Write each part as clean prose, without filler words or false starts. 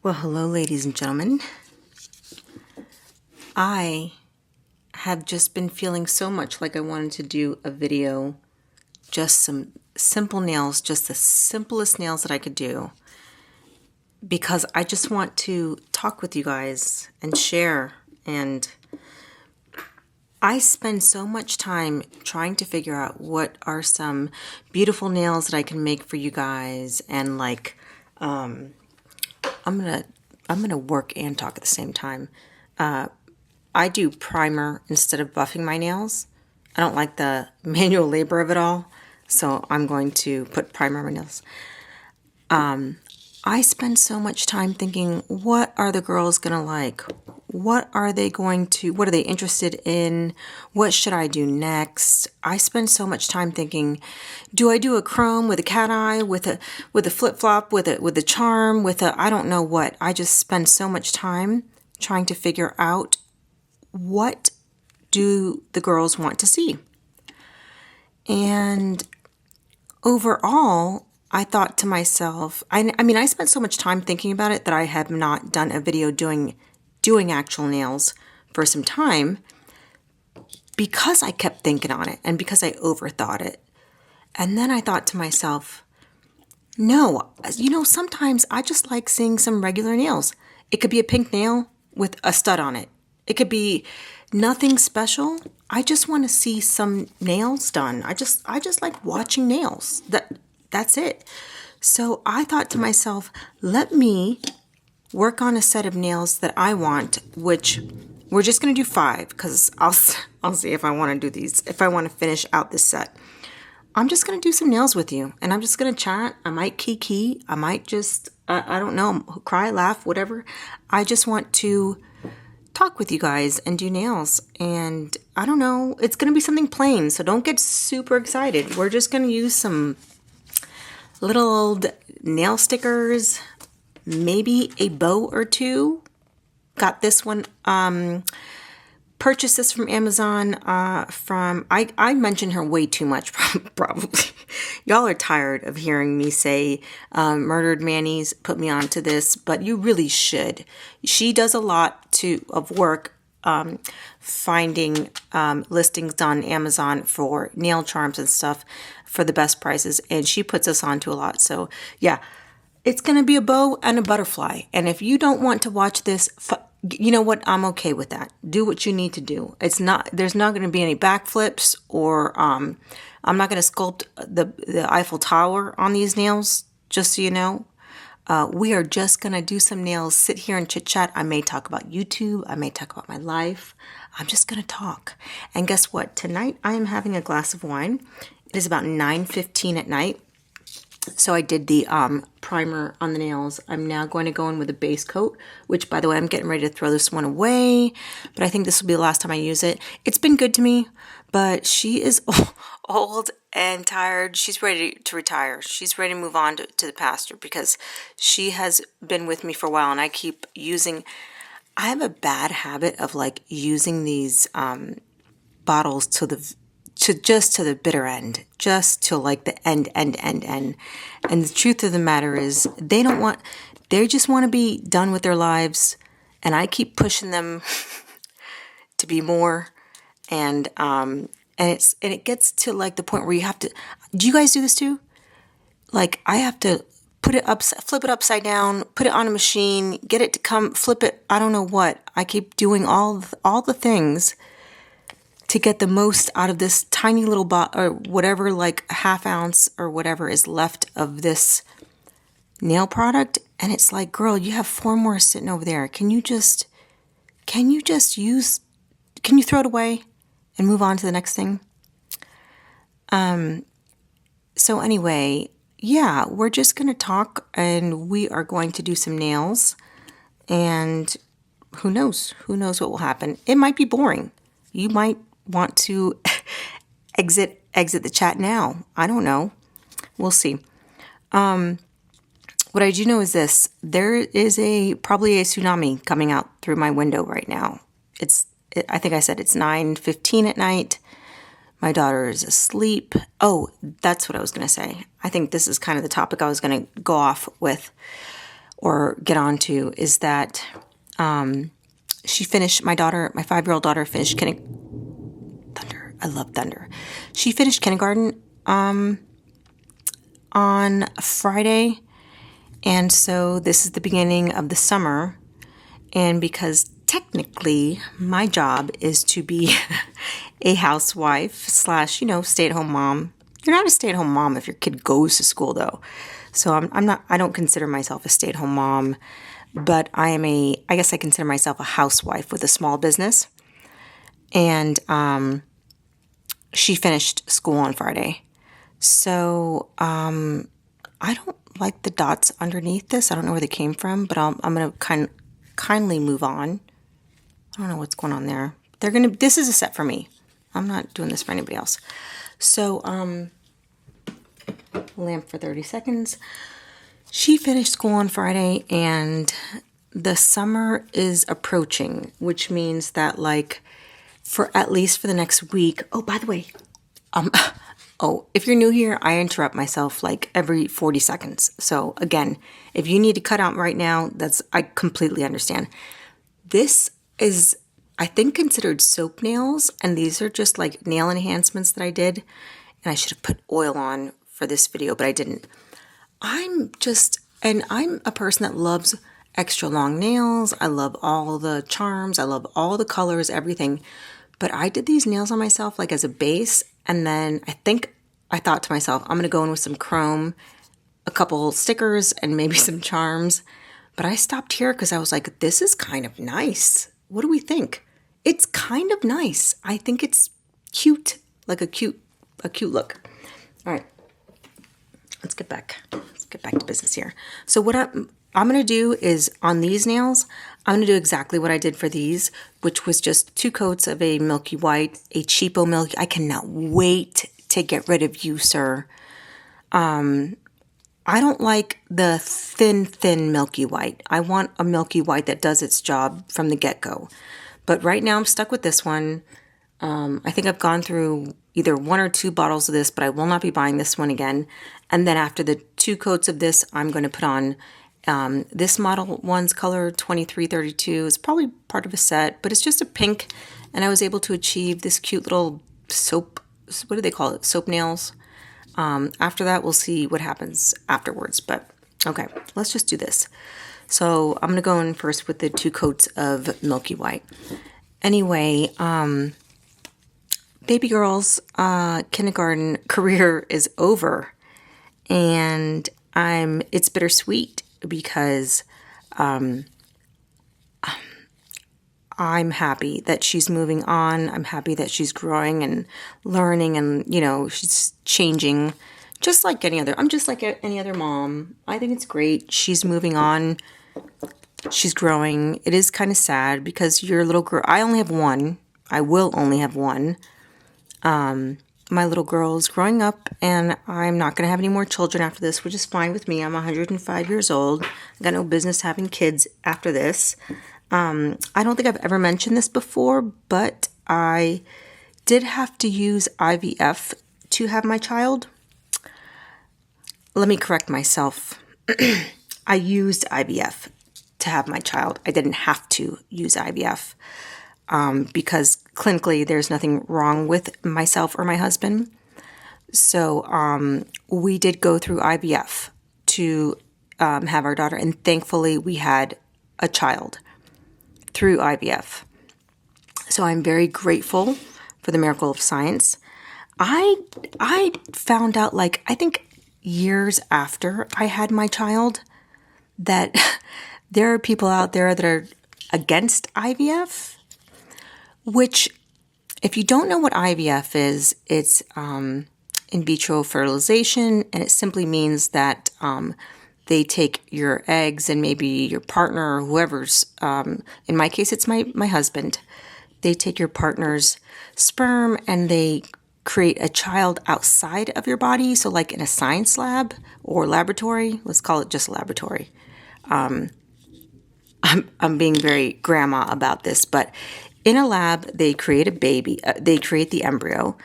Well, hello, ladies and gentlemen. I have just been feeling so much like I wanted to do a video, just some simple nails, just the simplest nails that I could do, because I just want to talk with you guys and share. And I spend so much time trying to figure out what are some beautiful nails that I can make for you guys, and like, I'm gonna work and talk at the same time. I do primer instead of buffing my nails. I don't like the manual labor of it all, so I'm going to put primer on my nails. I spend so much time thinking, what are the girls gonna like? What are they interested in? What should I do next? I spend so much time thinking, do I do a chrome with a cat eye, with a flip-flop, with a charm, I don't know what. I just spend so much time trying to figure out what do the girls want to see. And overall, I thought to myself, I spent so much time thinking about it that I have not done a video doing actual nails for some time, because I kept thinking on it and because I overthought it. And then I thought to myself, no, sometimes I just like seeing some regular nails. It could be a pink nail with a stud on it. It could be nothing special. I just want to see some nails done. I just like watching nails. That's it. So I thought to myself, let me work on a set of nails that I want, which we're just going to do 5, because I'll see if I want to do these, if I want to finish out this set. I'm just going to do some nails with you, and I'm just going to chat. I might kiki. I might just, I don't know, cry, laugh, whatever. I just want to talk with you guys and do nails. And I don't know, it's going to be something plain, so don't get super excited. We're just going to use some little old nail stickers, maybe a bow or two. Got this one, purchased this from Amazon, I mention her way too much, probably. Y'all are tired of hearing me say, Murdered Manny's put me onto this, but you really should. She does a lot of work finding listings on Amazon for nail charms and stuff for the best prices, and she puts us onto a lot. So yeah, it's going to be a bow and a butterfly. And if you don't want to watch this, you know what? I'm okay with that. Do what you need to do. There's not going to be any backflips, or I'm not going to sculpt the Eiffel Tower on these nails, just so you know. We are just going to do some nails, sit here and chit chat. I may talk about YouTube. I may talk about my life. I'm just going to talk. And guess what? Tonight I am having a glass of wine. It is about 9:15 at night. So I did the primer on the nails. I'm now going to go in with a base coat, which, by the way, I'm getting ready to throw this one away, but I think this will be the last time I use it. It's been good to me, but she is old and tired. She's ready to retire. She's ready to move on to the pasture, because she has been with me for a while, and I keep using... I have a bad habit of like using these bottles to the bitter end, just to like the end. And the truth of the matter is, they just want to be done with their lives, and I keep pushing them to be more. And it gets to like the point where you have to. Do you guys do this too? Like, I have to flip it upside down, put it on a machine, get it to come, flip it. I don't know what. I keep doing all the things to get the most out of this tiny little bottle, or whatever, like a half ounce or whatever is left of this nail product. And it's like, girl, you have 4 more sitting over there. Can you throw it away and move on to the next thing? So anyway, yeah, we're just going to talk, and we are going to do some nails, and who knows what will happen. It might be boring. You might want to exit the chat now. I don't know. We'll see. What I do know is this: there is probably a tsunami coming out through my window right now. I think I said it's 9:15 at night. My daughter is asleep. Oh, that's what I was going to say. I think this is kind of the topic I was going to go off with. or get onto is that she finished, my 5-year-old daughter finished Thunder. I love Thunder. She finished kindergarten on Friday. And so this is the beginning of the summer. And because technically my job is to be a housewife / stay-at-home mom. You're not a stay-at-home mom if your kid goes to school though. So I don't consider myself a stay-at-home mom, but I guess I consider myself a housewife with a small business. And she finished school on Friday. So I don't like the dots underneath this. I don't know where they came from, but I'm going to kindly move on. I don't know what's going on there. This is a set for me. I'm not doing this for anybody else. So, lamp for 30 seconds. She finished school on Friday and the summer is approaching, which means that for at least for the next week. Oh, by the way, if you're new here, I interrupt myself every 40 seconds. So again, if you need to cut out right now, I completely understand. This is, I think, considered soap nails, and these are just nail enhancements that I did. And I should have put oil on for this video, but I didn't. I'm a person that loves extra long nails. I love all the charms. I love all the colors, everything. But I did these nails on myself as a base, and then I thought to myself, I'm going to go in with some chrome, a couple stickers, and maybe some charms. But I stopped here because I was like, this is kind of nice. What do we think? It's kind of nice. I think it's cute, a cute look. All right, let's get back to business here. So what I'm going to do is on these nails, I'm going to do exactly what I did for these, which was just 2 coats of a milky white, a cheapo milky. I cannot wait to get rid of you, sir. I don't like the thin milky white. I want a milky white that does its job from the get-go. But right now I'm stuck with this one. I think I've gone through either 1 or 2 bottles of this, but I will not be buying this one again. And then after the 2 coats of this, I'm going to put on this Model 1's color 2332. It's probably part of a set, but it's just a pink. And I was able to achieve this cute little soap, what do they call it? Soap nails. After that, we'll see what happens afterwards. But okay, let's just do this. So I'm going to go in first with the 2 coats of Milky White. Anyway, baby girl's kindergarten career is over. And it's bittersweet because I'm happy that she's moving on. I'm happy that she's growing and learning and, she's changing just like any other. I'm just like any other mom. I think it's great. She's moving on. She's growing. It is kind of sad because your little girl, I only have one. I will only have one. My little girl is growing up and I'm not going to have any more children after this, which is fine with me. I'm 105 years old. I got no business having kids after this. I don't think I've ever mentioned this before, but I did have to use IVF to have my child. Let me correct myself. I used IVF to have my child. I didn't have to use IVF because clinically there's nothing wrong with myself or my husband. So we did go through IVF to have our daughter, and thankfully we had a child through IVF. So I'm very grateful for the miracle of science. I found out, I think years after I had my child, that there are people out there that are against IVF, which, if you don't know what IVF is, it's in vitro fertilization, and it simply means that they take your eggs and maybe your partner or whoever's, in my case, it's my husband. They take your partner's sperm and they create a child outside of your body. So in a science lab or laboratory, let's call it just laboratory. I'm being very grandma about this, but in a lab, they create a baby, they create the embryo,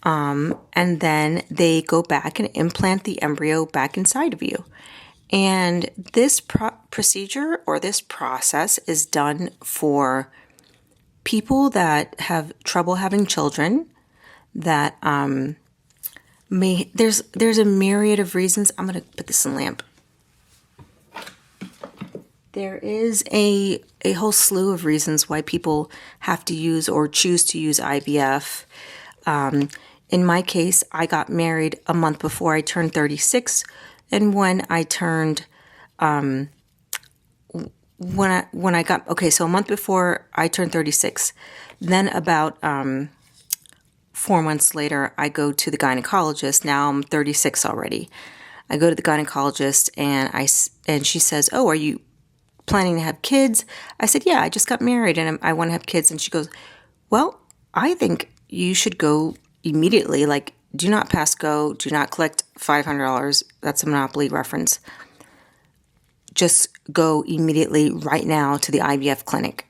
and then they go back and implant the embryo back inside of you. And this procedure or this process is done for people that have trouble having children, that there's a myriad of reasons. I'm going to put this in lamp. There is a whole slew of reasons why people have to use or choose to use IVF. In my case, I got married a month before I turned 36, and when I turned, so a month before I turned 36, then about 4 months later, I go to the gynecologist. Now I'm 36 already. I go to the gynecologist, and she says, "Oh, are you planning to have kids?" I said, "Yeah, I just got married and I want to have kids." And she goes, "Well, I think you should go immediately. Like, do not pass go. Do not collect $500. That's a Monopoly reference. Just go immediately right now to the IVF clinic."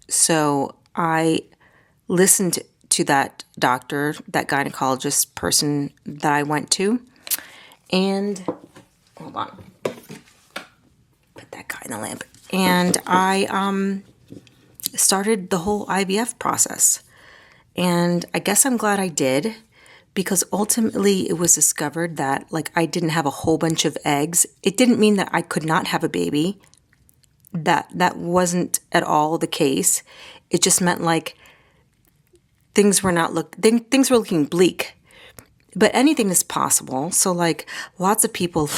So I listened to that doctor, that gynecologist person that I went to, and hold on. Put that guy in the lamp. And I started the whole IVF process. And I guess I'm glad I did, because ultimately it was discovered that, like, I didn't have a whole bunch of eggs. It didn't mean that I could not have a baby. That wasn't at all the case. It just meant, like, things were looking bleak. But anything is possible. So, like, lots of people,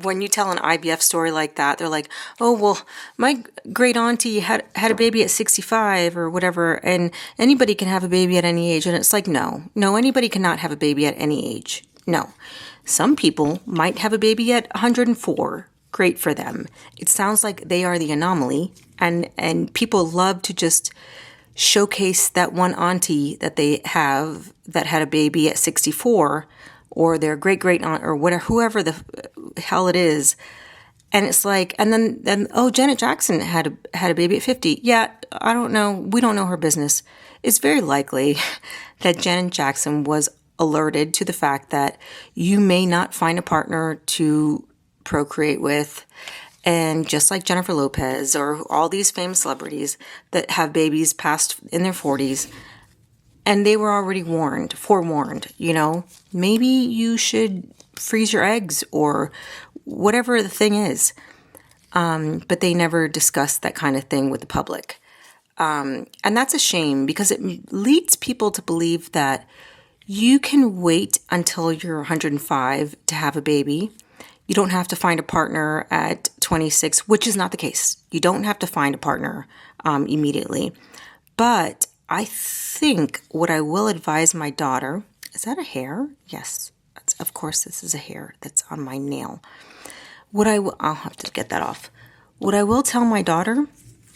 when you tell an IVF story like that, they're like, "Oh, well, my great auntie had a baby at 65 or whatever, and anybody can have a baby at any age." And it's like, no, anybody cannot have a baby at any age. No. Some people might have a baby at 104. Great for them. It sounds like they are the anomaly, and people love to just showcase that one auntie that they have that had a baby at 64, or their great aunt, or whatever, whoever the hell it is. And it's like, and then oh, Janet Jackson had a baby at 50. Yeah, I don't know. We don't know her business. It's very likely that Janet Jackson was alerted to the fact that you may not find a partner to procreate with. And just like Jennifer Lopez or all these famous celebrities that have babies past in their 40s, and they were already forewarned, maybe you should freeze your eggs or whatever the thing is. But they never discussed that kind of thing with the public. And that's a shame, because it leads people to believe that you can wait until you're 105 to have a baby. You don't have to find a partner at 26, which is not the case. You don't have to find a partner immediately. But I think what I will advise my daughter, is that a hair? Yes, of course this is a hair that's on my nail. I'll have to get that off. What I will tell my daughter,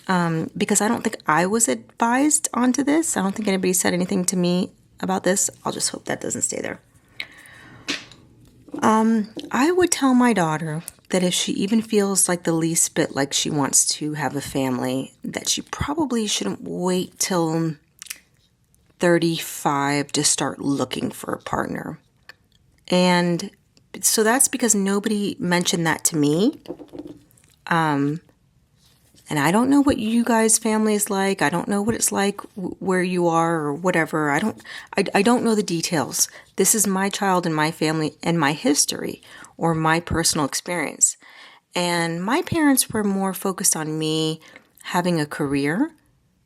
because I don't think I was advised onto this. I don't think anybody said anything to me about this. I'll just hope that doesn't stay there. I would tell my daughter that if she even feels like the least bit like she wants to have a family, that she probably shouldn't wait till 35 to start looking for a partner. And so that's because nobody mentioned that to me. And I don't know what you guys' family is like. I don't know what it's like where you are or whatever. I don't know the details. This is my child and my family and my history or my personal experience. And my parents were more focused on me having a career,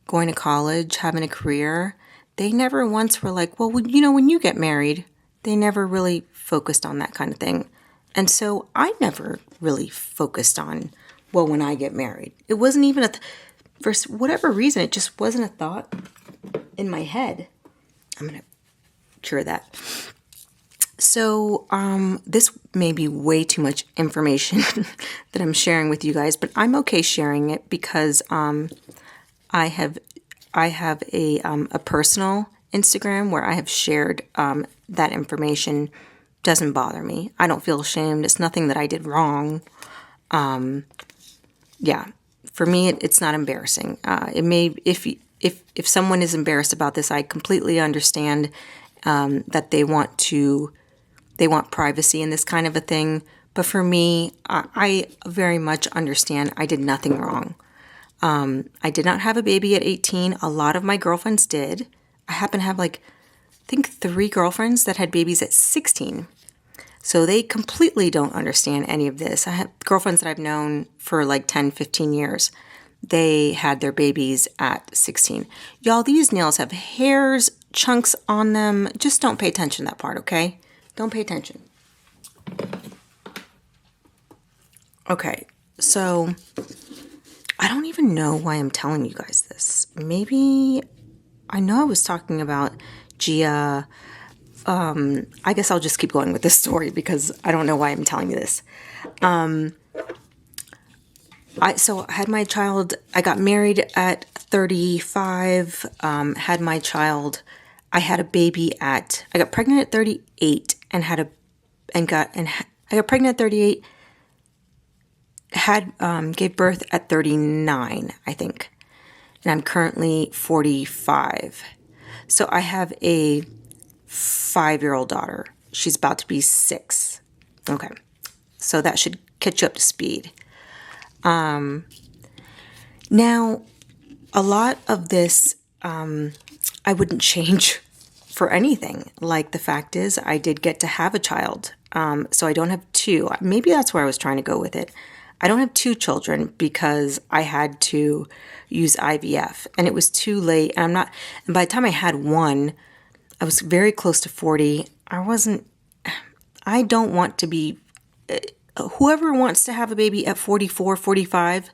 going to college, having a career. They never once were like, well, when you get married. They never really focused on that kind of thing. And so I never really focused on, well, when I get married. It wasn't even for whatever reason, it just wasn't a thought in my head. I'm going to cure that. So this may be way too much information that I'm sharing with you guys, but I'm okay sharing it because I have a personal Instagram where I have shared that information. Doesn't bother me. I don't feel ashamed. It's nothing that I did wrong. Yeah, for me, it's not embarrassing. It may, if someone is embarrassed about this, I completely understand that they want privacy in this kind of a thing. But for me, I very much understand I did nothing wrong. I did not have a baby at 18. A lot of my girlfriends did. I happen to have I think 3 girlfriends that had babies at 16. So they completely don't understand any of this. I have girlfriends that I've known for 10, 15 years. They had their babies at 16. Y'all, these nails have hairs, chunks on them. Just don't pay attention to that part, okay? Don't pay attention. Okay, so I don't even know why I'm telling you guys this. Maybe I know I was talking about Gia. I guess I'll just keep going with this story because I don't know why I'm telling you this. I had my child. I got married at 35. Had my child. I had a baby I got pregnant at 38 and I got pregnant at 38. Gave birth at 39, I think. And I'm currently 45. So I have a 5-year-old daughter. She's about to be 6. Okay. So that should catch you up to speed. Now, a lot of this, I wouldn't change for anything. The fact is, I did get to have a child. So I don't have 2. Maybe that's where I was trying to go with it. I don't have 2 children because I had to use IVF and it was too late. And by the time I had 1, I was very close to 40. I don't want to be, whoever wants to have a baby at 44, 45,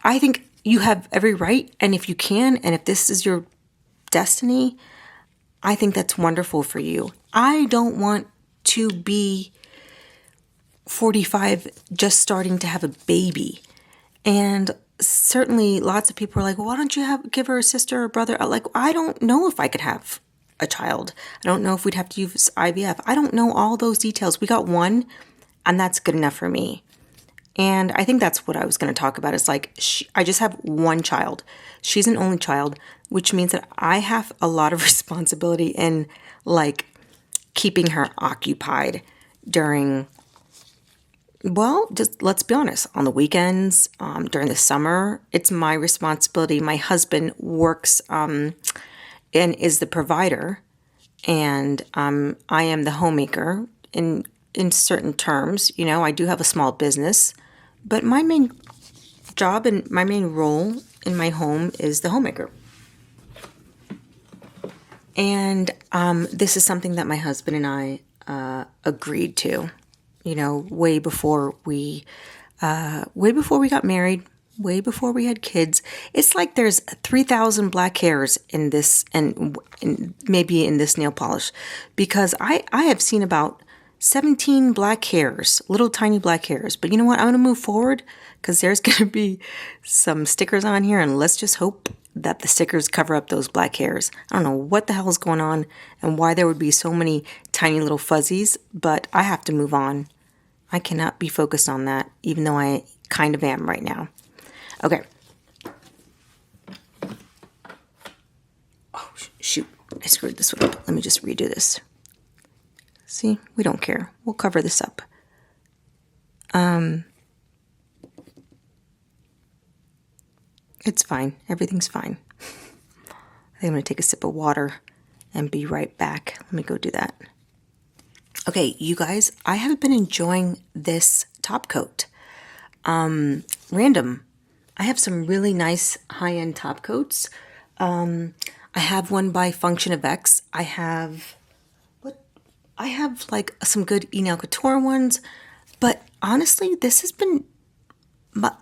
I think you have every right. And if you can, and if this is your destiny, I think that's wonderful for you. I don't want to be 45 just starting to have a baby. And certainly lots of people are like, well, why don't you give her a sister or brother? I don't know if I could have a child. I don't know if we'd have to use IVF. I don't know all those details. We got 1 and that's good enough for me. And I think that's what I was going to talk about. Is I just have 1 child. She's an only child, which means that I have a lot of responsibility in keeping her occupied during, well, just let's be honest, on the weekends, during the summer, it's my responsibility. My husband works and is the provider, and I am the homemaker in certain terms. I do have a small business, but my main job and my main role in my home is the homemaker. And this is something that my husband and I agreed to. Way before we got married, way before we had kids. It's like there's 3,000 black hairs in this, and maybe in this nail polish, because I have seen about 17 black hairs, little tiny black hairs. But you know what? I'm going to move forward because there's going to be some stickers on here, and let's just hope that the stickers cover up those black hairs. I don't know what the hell is going on and why there would be so many tiny little fuzzies, but I have to move on. I cannot be focused on that, even though I kind of am right now. Okay. Oh, shoot. I screwed this one up. Let me just redo this. See? We don't care. We'll cover this up. It's fine. Everything's fine. I think I'm going to take a sip of water and be right back. Let me go do that. Okay, you guys, I have been enjoying this top coat. Random. I have some really nice high-end top coats. I have one by Function of X. I have some good Nail Couture ones, but honestly, this has been,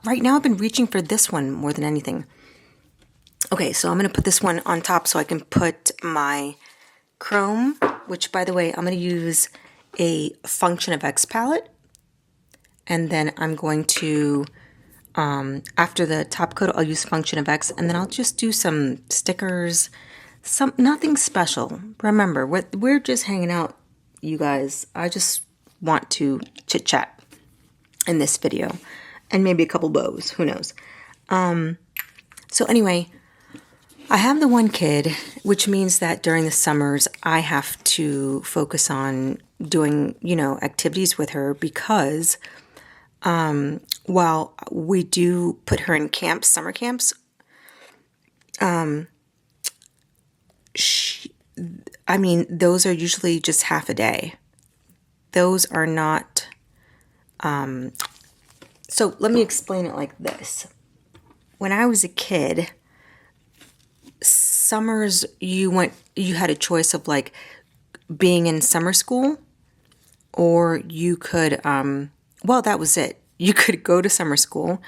right now I've been reaching for this one more than anything. Okay, so I'm going to put this one on top so I can put my chrome, which, by the way, I'm going to use a Function of X palette, and then I'm going to, after the top coat, I'll use Function of X, and then I'll just do some stickers, nothing special. Remember, we're just hanging out, you guys. I just want to chit chat in this video, and maybe a couple bows, who knows. So anyway, I have the 1 kid, which means that during the summers I have to focus on doing, activities with her because while we do put her in camps, summer camps, those are usually just half a day. Those are not, so let me explain it like this. When I was a kid, summers, you had a choice of like being in summer school, or you could, that was it. You could go to summer school,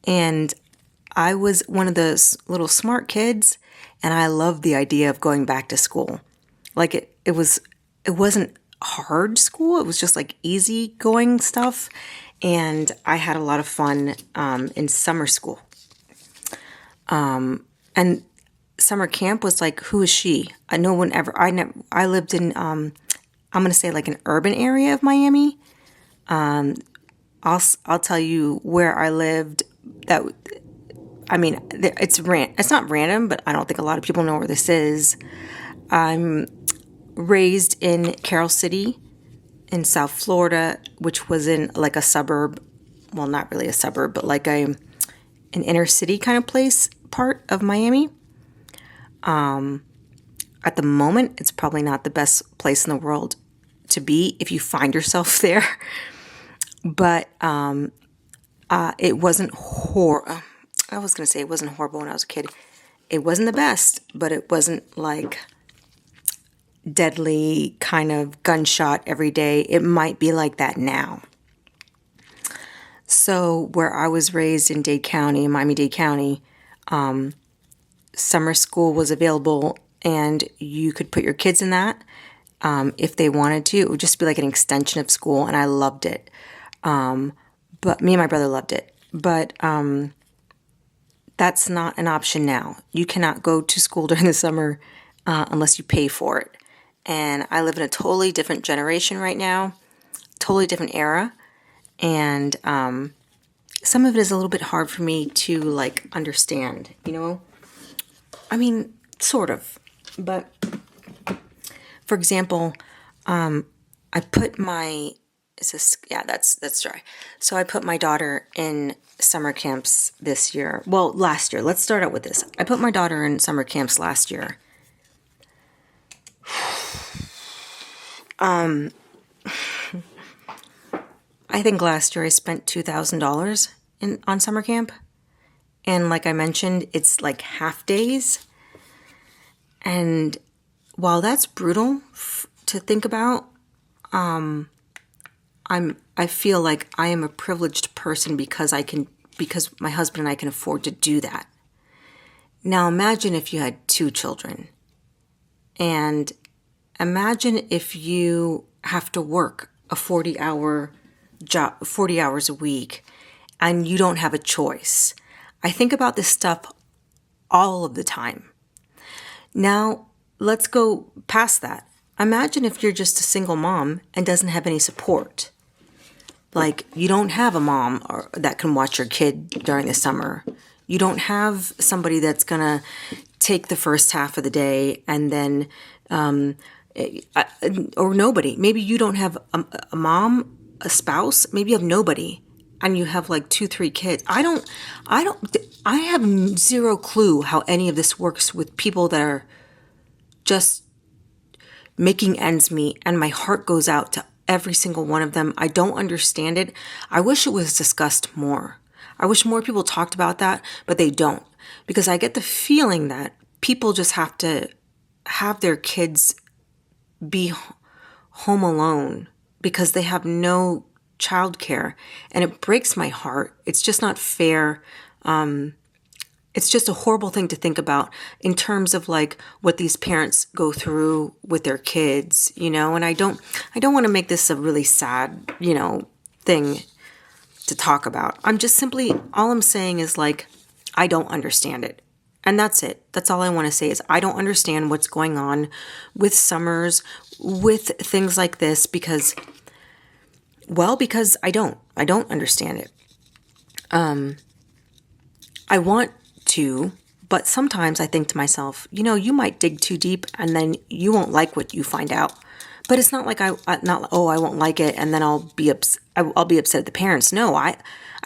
and I was one of those little smart kids, and I loved the idea of going back to school. Like it wasn't hard school. It was just like easy going stuff. And I had a lot of fun, in summer school. And summer camp was like, who is she? No one ever, I lived in, I'm going to say like an urban area of Miami. I'll tell you where I lived. It's not random, but I don't think a lot of people know where this is. I'm raised in Carroll City in South Florida, which was in like a suburb. Well, not really a suburb, but like an inner city kind of place, part of Miami. At the moment, it's probably not the best place in the world to be if you find yourself there. But it wasn't I was going to say it wasn't horrible when I was a kid. It wasn't the best, but it wasn't like deadly kind of gunshot every day. It might be like that now. So where I was raised in Dade County, Miami-Dade County, summer school was available, and you could put your kids in that if they wanted to. It would just be like an extension of school, and I loved it. But me and my brother loved it. But that's not an option now. You cannot go to school during the summer unless you pay for it. And I live in a totally different generation right now, totally different era. And some of it is a little bit hard for me to like understand, sort of. But for example, I put my, that's dry. So I put my daughter in summer camps this year. Well, last year. Let's start out with this. I put my daughter in summer camps last year. I think last year I spent $2,000 on summer camp. And like I mentioned, it's like half days. And while that's brutal to think about, I feel like I am a privileged person because my husband and I can afford to do that. Now imagine if you had 2 children. And imagine if you have to work a 40-hour job, 40 hours a week, and you don't have a choice. I think about this stuff all of the time. Now, let's go past that. Imagine if you're just a single mom and doesn't have any support. Like, you don't have a mom that can watch your kid during the summer. You don't have somebody that's going to take the first half of the day and then, or nobody. Maybe you don't have a mom, a spouse. Maybe you have nobody and you have like 2-3 kids. I have zero clue how any of this works with people that are just making ends meet, and my heart goes out to every single one of them. I don't understand it. I wish it was discussed more. I wish more people talked about that, but they don't. Because I get the feeling that people just have to have their kids be home alone because they have no childcare. And it breaks my heart. It's just not fair. It's just a horrible thing to think about in terms of like what these parents go through with their kids, and I don't want to make this a really sad, thing to talk about. All I'm saying is like, I don't understand it. And that's it. That's all I want to say is I don't understand what's going on with summers, with things like this because I don't understand it. I want to, But sometimes I think to myself, you might dig too deep and then you won't like what you find out. But it's not like I won't like it and then I'll be upset at the parents. No, I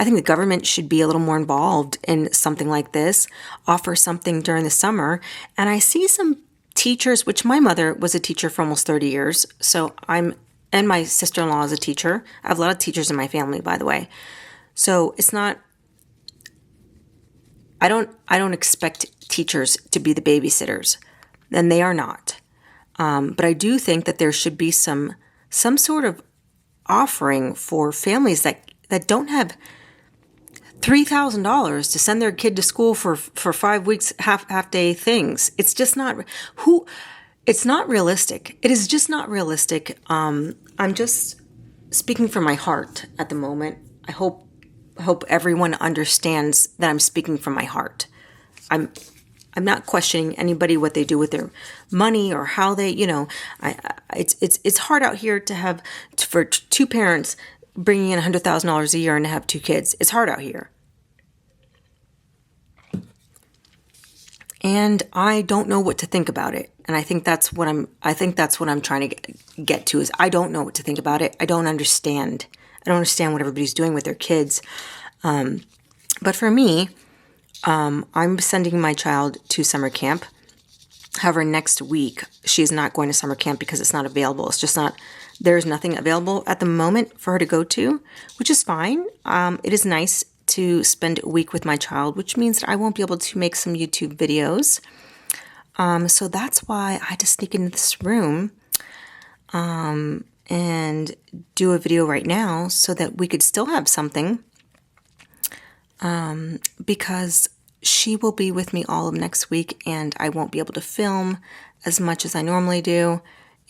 think the government should be a little more involved in something like this, offer something during the summer. And I see some teachers, which my mother was a teacher for almost 30 years. And my sister-in-law is a teacher. I have a lot of teachers in my family, by the way. So it's not, I don't expect teachers to be the babysitters, and they are not. But I do think that there should be some sort of offering for families that don't have $3,000 to send their kid to school for 5 weeks, half day things. It's just not it's not realistic. It is just not realistic. I'm just speaking from my heart at the moment. I hope everyone understands that I'm speaking from my heart. I'm not questioning anybody what they do with their money or how they, it's hard out here for two parents bringing in $100,000 a year and to have 2 kids. It's hard out here. And I don't know what to think about it. And I think that's what I'm trying to get to is I don't know what to think about it. I don't understand. I don't understand what everybody's doing with their kids. But for me, I'm sending my child to summer camp. However, next week, she's not going to summer camp because it's not available. It's just not, there's nothing available at the moment for her to go to, which is fine. It is nice to spend a week with my child, which means that I won't be able to make some YouTube videos. So that's why I had to sneak into this room and do a video right now so that we could still have something. Because she will be with me all of next week and I won't be able to film as much as I normally do.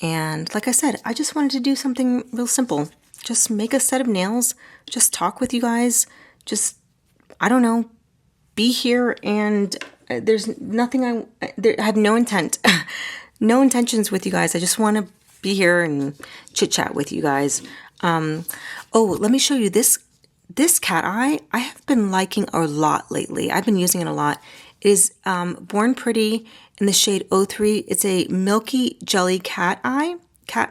And like I said, I just wanted to do something real simple. Just make a set of nails, just talk with you guys, just, I don't know, be here. And there's nothing I have no intent, no intentions with you guys. I just want to be here and chit chat with you guys. Let me show you this cat eye. I have been liking a lot lately. I've been using it a lot. It is Born Pretty in the shade 03. It's a milky jelly cat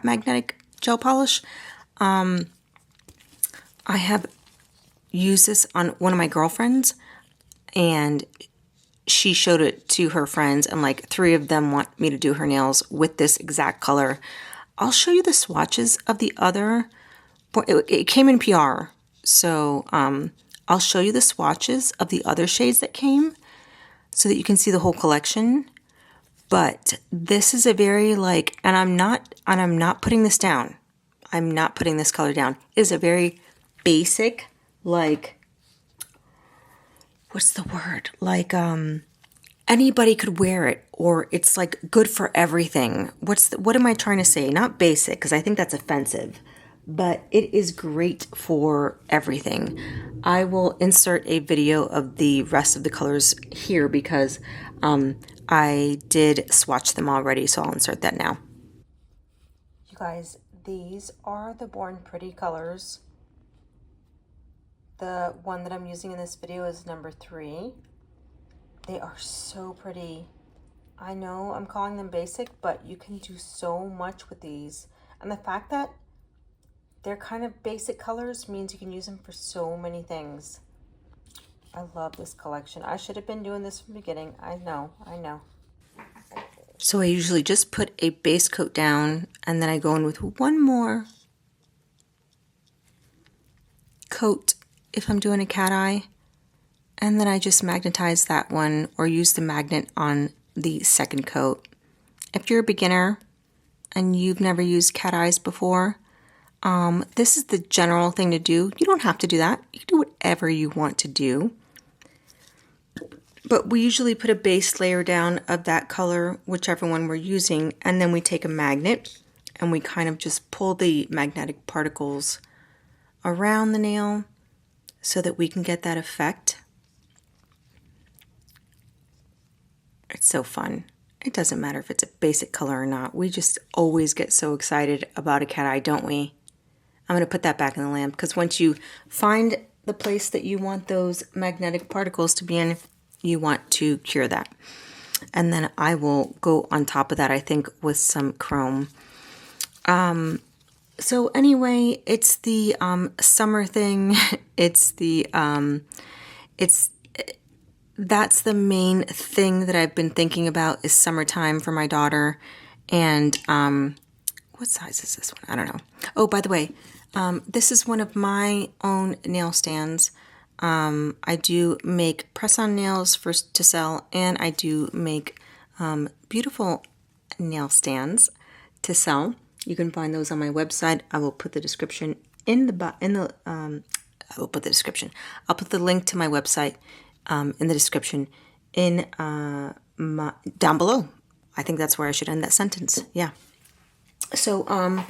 magnetic gel polish. I have used this on one of my girlfriends and she showed it to her friends and like 3 of them want me to do her nails with this exact color. I'll show you the swatches of the other. It came in PR. So I'll show you the swatches of the other shades that came so that you can see the whole collection. But this is a very and I'm not putting this down. I'm not putting this color down. It is a very basic, what's the word? Anybody could wear it, or it's good for everything. What am I trying to say? Not basic, because I think that's offensive. But it is great for everything. I will insert a video of the rest of the colors here because I did swatch them already, so I'll insert that now. You guys, these are the Born Pretty colors. The one that I'm using in this video is number 3. They are so pretty. I know I'm calling them basic, but you can do so much with these. And the fact that they're kind of basic colors means you can use them for so many things. I love this collection. I should have been doing this from the beginning. I know. So I usually just put a base coat down and then I go in with one more coat if I'm doing a cat eye. And then I just magnetize that one or use the magnet on the second coat. If you're a beginner and you've never used cat eyes before, this is the general thing to do. You don't have to do that. You can do whatever you want to do. But we usually put a base layer down of that color, whichever one we're using, and then we take a magnet and we kind of just pull the magnetic particles around the nail so that we can get that effect. It's so fun. It doesn't matter if it's a basic color or not. We just always get so excited about a cat eye, don't we? I'm going to put that back in the lamp because once you find the place that you want those magnetic particles to be in, you want to cure that. And then I will go on top of that, I think, with some chrome. So anyway, it's the summer thing. That's the main thing that I've been thinking about is summertime for my daughter. And what size is this one? I don't know. Oh, by the way, this is one of my own nail stands. I do make press-on nails to sell, and I do make beautiful nail stands to sell. You can find those on my website. I will put the description I'll put the link to my website in the description down below. I think that's where I should end that sentence. Yeah. So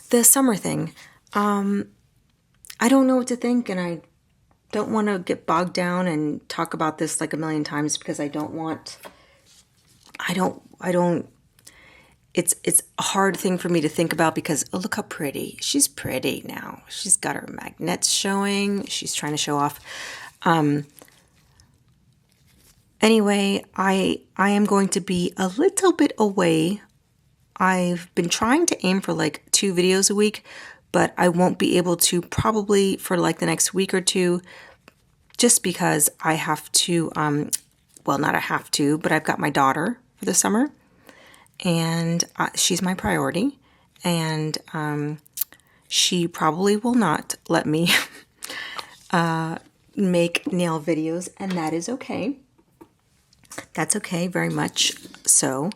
the summer thing, I don't know what to think, and I don't want to get bogged down and talk about this like a million times because it's a hard thing for me to think about because, oh, look how pretty. She's pretty now. She's got her magnets showing. She's trying to show off. Anyway, I am going to be a little bit away. I've been trying to aim for like 2 videos a week, but I won't be able to probably for like the next week or 2 just because I have to, not I have to, but I've got my daughter for the summer. And she's my priority, and she probably will not let me make nail videos, and that is okay. That's okay, very much so.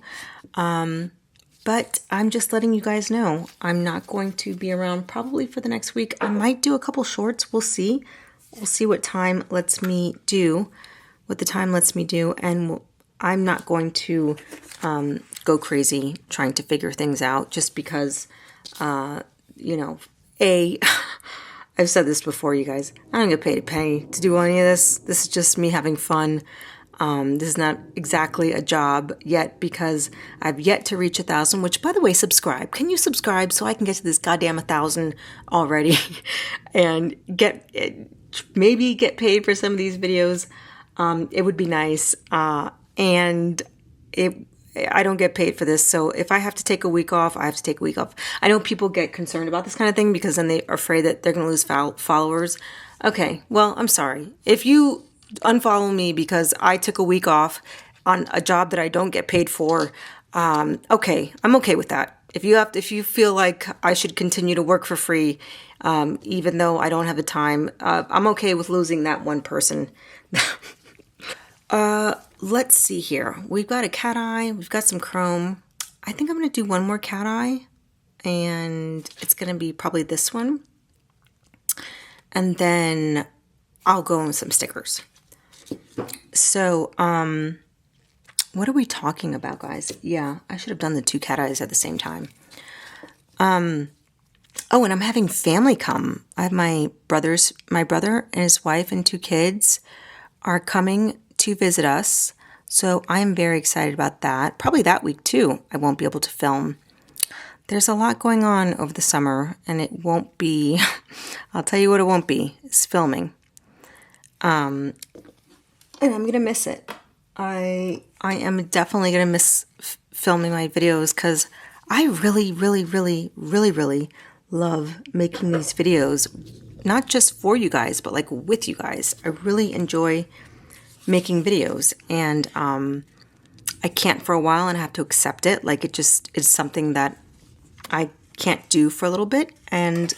But I'm just letting you guys know I'm not going to be around probably for the next week. I might do a couple shorts. We'll see. We'll see what the time lets me do, and I'm not going to go crazy trying to figure things out just because, I've said this before, you guys. I don't get paid a penny to do any of this. This is just me having fun. This is not exactly a job yet because I've yet to reach 1,000, which, by the way, subscribe. Can you subscribe so I can get to this goddamn 1,000 already and maybe get paid for some of these videos? It would be nice. I don't get paid for this, so if I have to take a week off, I have to take a week off. I know people get concerned about this kind of thing because then they are afraid that they're going to lose followers. Okay, well, I'm sorry. If you unfollow me because I took a week off on a job that I don't get paid for, okay, I'm okay with that. If you feel like I should continue to work for free, even though I don't have the time, I'm okay with losing that one person. Let's see here. We've got a cat eye. We've got some chrome. I think I'm going to do one more cat eye, and it's going to be probably this one. And then I'll go in with some stickers. So, what are we talking about, guys? Yeah, I should have done the 2 cat eyes at the same time. And I'm having family come. I have my brother and his wife and 2 kids are coming to visit us. So I'm very excited about that. Probably that week too, I won't be able to film. There's a lot going on over the summer, and it won't be, I'll tell you what it won't be, it's filming. And I'm going to miss it. I am definitely going to miss filming my videos because I really, really, really, really, really love making these videos. Not just for you guys, but like with you guys. I really enjoy making videos, and I can't for a while, and I have to accept it. Like, it just is something that I can't do for a little bit, and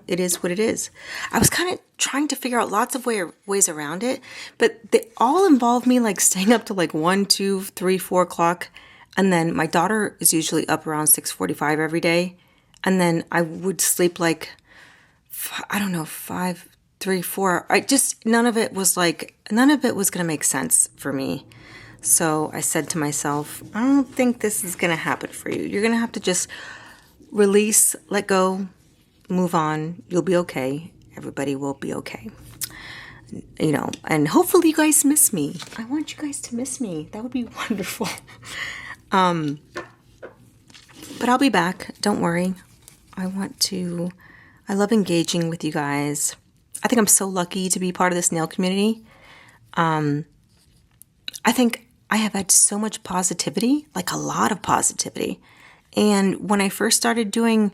it is what it is. I was kind of trying to figure out lots of ways around it, but they all involve me like staying up to like 1, 2, 3, 4 o'clock, and then my daughter is usually up around 6:45 every day, and then I would sleep like, I don't know, 5, 3, 4. None of it was going to make sense for me. So I said to myself, I don't think this is going to happen for you. You're going to have to just release, let go, move on. You'll be okay. Everybody will be okay. And hopefully you guys miss me. I want you guys to miss me. That would be wonderful. But I'll be back. Don't worry. I love engaging with you guys. I think I'm so lucky to be part of this nail community. I think I have had so much positivity, like a lot of positivity. And when I first started doing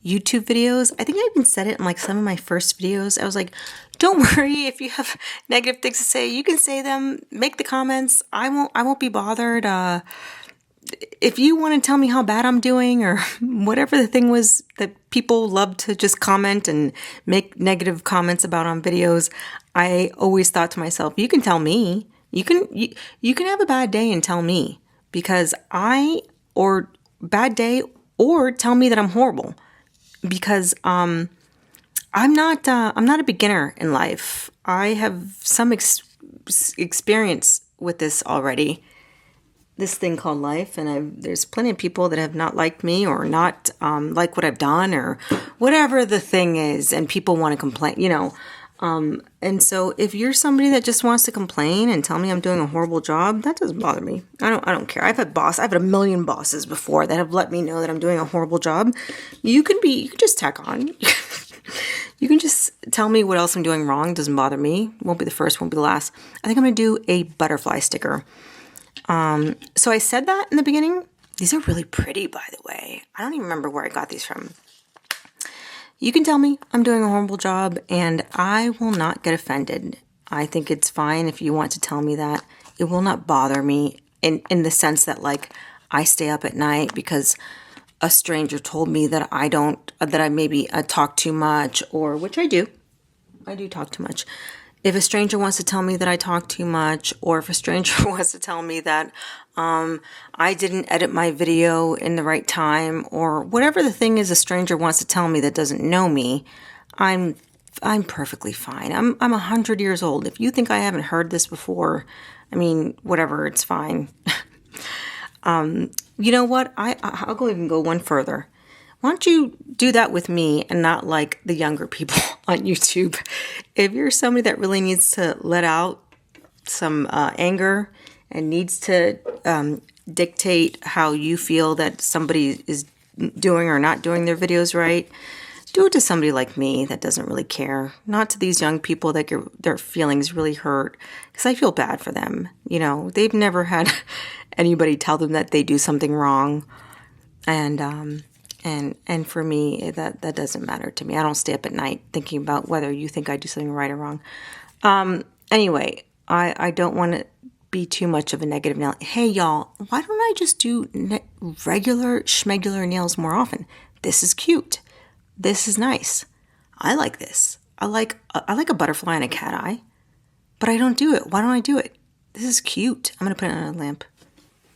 YouTube videos, I think I even said it in like some of my first videos. I was like, don't worry if you have negative things to say, you can say them, make the comments. I won't be bothered. If you want to tell me how bad I'm doing or whatever the thing was that people love to just comment and make negative comments about on videos, I always thought to myself, you can tell me. You can have a bad day and tell me, because or bad day, or tell me that I'm horrible, because I'm not a beginner in life. I have some experience with this already, this thing called life, and there's plenty of people that have not liked me or not like what I've done or whatever the thing is, and people want to complain, and so if you're somebody that just wants to complain and tell me I'm doing a horrible job, that doesn't bother me. I don't care. I've had a million bosses before that have let me know that I'm doing a horrible job. You can just tack on. You can just tell me what else I'm doing wrong. Doesn't bother me. Won't be the first, won't be the last. I think I'm going to do a butterfly sticker. So I said that in the beginning. These are really pretty, by the way. I don't even remember where I got these from. You can tell me I'm doing a horrible job and I will not get offended. I think it's fine if you want to tell me that. It will not bother me in the sense that, like, I stay up at night because a stranger told me that I maybe talk too much, or which I do. I do talk too much. If a stranger wants to tell me that I talk too much, or if a stranger wants to tell me that I didn't edit my video in the right time, or whatever the thing is a stranger wants to tell me that doesn't know me, I'm perfectly fine. I'm 100 years old. If you think I haven't heard this before, I mean, whatever, it's fine. You know what? I'll even go one further. Why don't you do that with me and not like the younger people on YouTube? If you're somebody that really needs to let out some anger and needs to dictate how you feel that somebody is doing or not doing their videos right, do it to somebody like me that doesn't really care. Not to these young people that their feelings really hurt, because I feel bad for them. They've never had anybody tell them that they do something wrong, and for me, that doesn't matter to me. I don't stay up at night thinking about whether you think I do something right or wrong. Anyway, I don't want to be too much of a negative nail. Hey, y'all, why don't I just do regular schmegular nails more often? This is cute. This is nice. I like this. I like a butterfly and a cat eye, but I don't do it. Why don't I do it? This is cute. I'm going to put it on a lamp.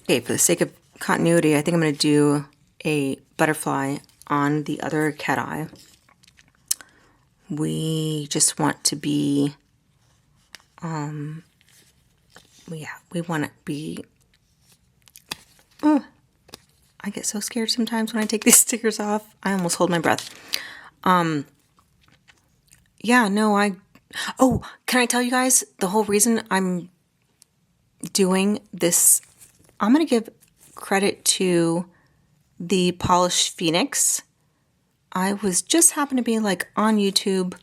Okay, for the sake of continuity, I think I'm going to do a butterfly on the other cat eye. We just want to be, we want to be, I get so scared sometimes when I take these stickers off. I almost hold my breath. Can I tell you guys the whole reason I'm doing this? I'm going to give credit to the Polished Phoenix. I was just happened to be like on YouTube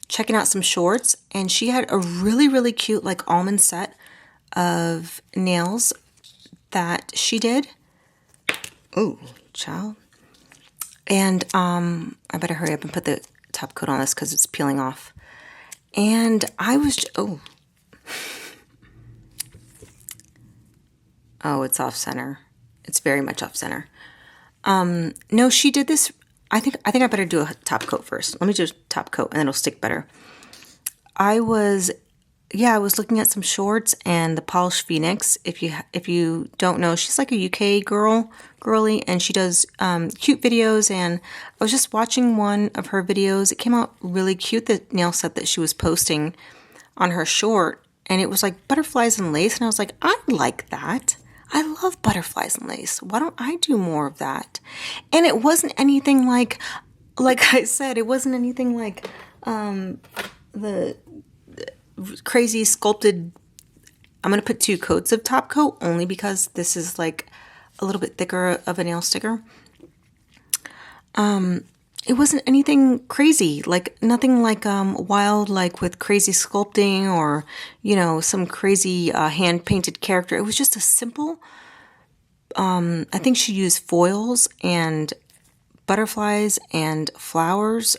checking out some shorts, and she had a really, really cute like almond set of nails that she did. Oh, child. And I better hurry up and put the top coat on this because it's peeling off. And I was, it's off center. It's very much off center. No, she did this. I think I better do a top coat first. Let me do a top coat and then it'll stick better. I was looking at some shorts, and the Polished Phoenix, if you don't know, she's like a UK girly, and she does cute videos, and I was just watching one of her videos. It came out really cute, the nail set that she was posting on her short, and it was like butterflies and lace, and I was like, I like that. I love butterflies and lace. Why don't I do more of that? And it wasn't anything like I said, it wasn't anything like the crazy sculpted. I'm going to put 2 coats of top coat only because this is like a little bit thicker of a nail sticker. it wasn't anything crazy, like nothing like wild, like with crazy sculpting or, you know, some crazy hand painted character. It was just a simple, I think she used foils and butterflies and flowers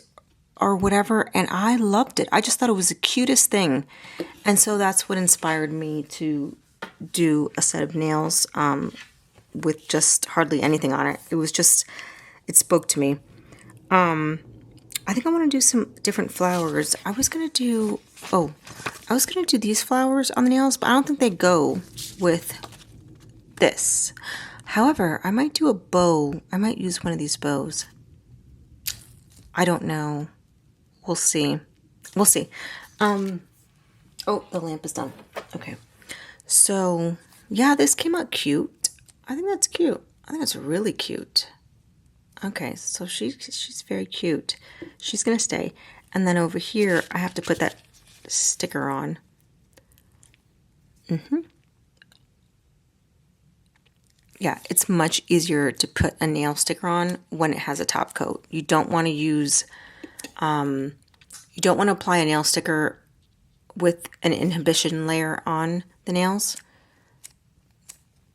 or whatever, and I loved it. I just thought it was the cutest thing. And so that's what inspired me to do a set of nails with just hardly anything on it. It was just, it spoke to me. I think I want to do some different flowers. I was going to do these flowers on the nails, but I don't think they go with this. However, I might do a bow. I might use one of these bows. I don't know. We'll see. We'll see. Oh, the lamp is done. Okay. So, yeah, this came out cute. I think that's cute. I think that's really cute. Okay, so she's very cute. She's going to stay. And then over here, I have to put that sticker on. Yeah, it's much easier to put a nail sticker on when it has a top coat. You don't want to use, you don't want to apply a nail sticker with an inhibition layer on the nails.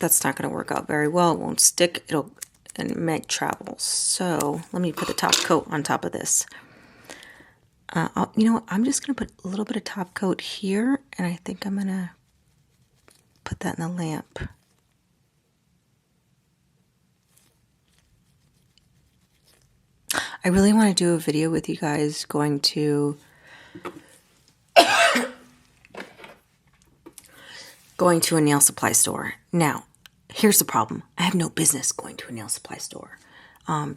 That's not going to work out very well. It won't stick. And it might travel. So let me put the top coat on top of this. You know what? I'm just going to put a little bit of top coat here, and I think I'm going to put that in the lamp. I really want to do a video with you guys going to a nail supply store. Now, here's the problem. I have no business going to a nail supply store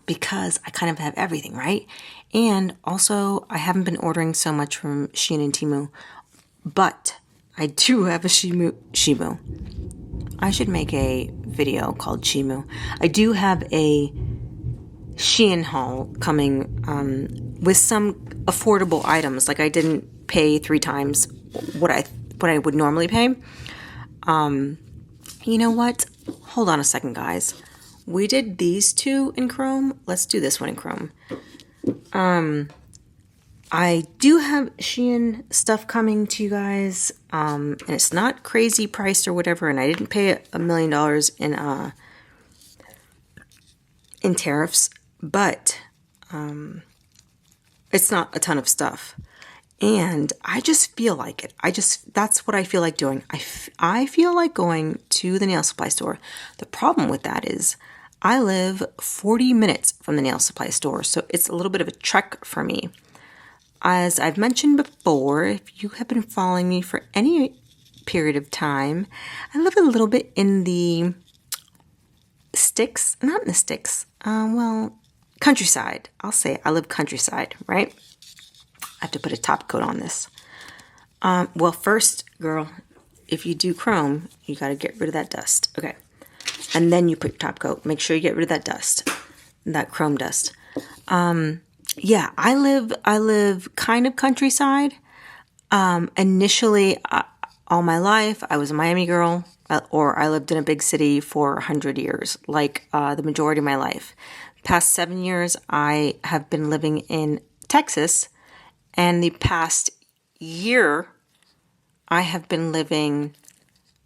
because I kind of have everything, right? And also, I haven't been ordering so much from Shein and Temu, but I do have a Shemu. I should make a video called Shemu. I do have a Shein haul coming with some affordable items. Like I didn't pay 3 times what I would normally pay. You know what? Hold on a second, guys. We did these 2 in Chrome. Let's do this one in Chrome. I do have Shein stuff coming to you guys, and it's not crazy priced or whatever, and I didn't pay $1 million in tariffs, but it's not a ton of stuff. And I just feel like it. That's what I feel like doing. I feel like going to the nail supply store. The problem with that is I live 40 minutes from the nail supply store, so it's a little bit of a trek for me. As I've mentioned before, if you have been following me for any period of time, I live a little bit in the sticks, not in the sticks, countryside. I'll say I live countryside, right? I have to put a top coat on this. Well, first, girl, if you do chrome, you got to get rid of that dust. Okay. And then you put your top coat. Make sure you get rid of that dust, that chrome dust. Yeah, I live kind of countryside. Initially, all my life, I was a Miami girl, or I lived in a big city for 100 years, like the majority of my life. Past 7 years, I have been living in Texas, and the past year, I have been living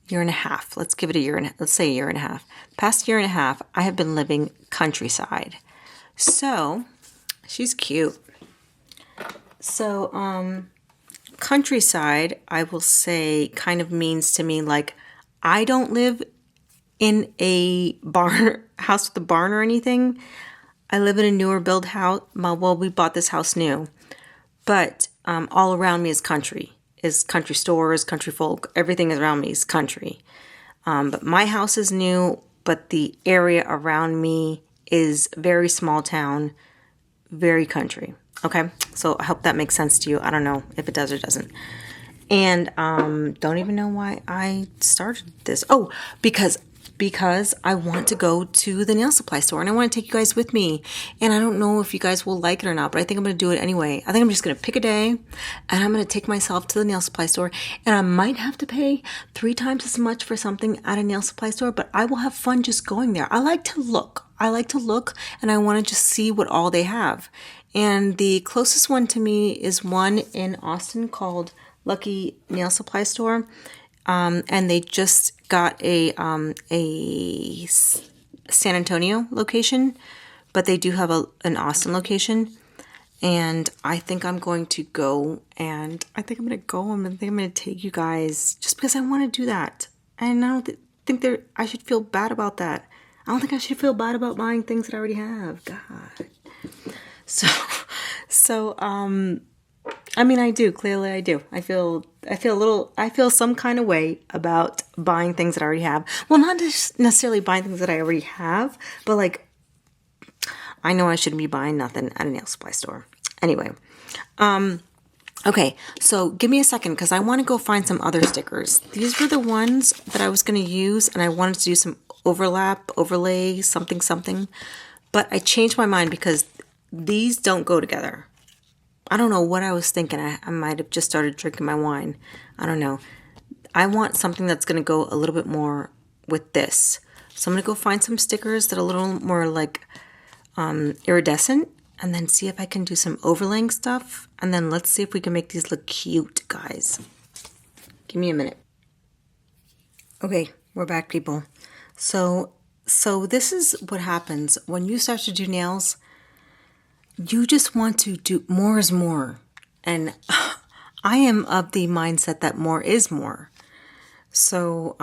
year and a half. Let's give it a year and let's say a year and a half. Past year and a half, I have been living countryside. So, she's cute. So, countryside, I will say, kind of means to me like I don't live in a house with a barn or anything. I live in a newer build house. Well, we bought this house new, but all around me is country stores, country folk. Everything around me is country. But my house is new, but the area around me is very small town, very country. Okay, so I hope that makes sense to you. I don't know if it does or doesn't. And don't even know why I started this. Oh, because because I want to go to the nail supply store and I want to take you guys with me. And I don't know if you guys will like it or not, but I think I'm going to do it anyway. I think I'm just going to pick a day and I'm going to take myself to the nail supply store, and I might have to pay 3 times as much for something at a nail supply store, but I will have fun just going there. I like to look and I want to just see what all they have. And the closest one to me is one in Austin called Lucky Nail Supply Store. And they just got a San Antonio location, but they do have an Austin location. And I think I'm going to go, and I think I'm going to take you guys just because I want to do that. And I don't think I should feel bad about that. I don't think I should feel bad about buying things that I already have. God. So, I mean, I do. Clearly, I do. I feel some kind of way about buying things that I already have. Well, not necessarily buying things that I already have, but like, I know I shouldn't be buying nothing at a nail supply store. Anyway, okay, so give me a second because I want to go find some other stickers. These were the ones that I was going to use, and I wanted to do some overlay, something. But I changed my mind because these don't go together. I don't know what I was thinking. I might have just started drinking my wine. I don't know. I want something that's going to go a little bit more with this. So I'm going to go find some stickers that are a little more like iridescent, and then see if I can do some overlaying stuff. And then let's see if we can make these look cute, guys. Give me a minute. Okay, we're back, people. So this is what happens when you start to do nails. You just want to do more is more. And I am of the mindset that more is more. So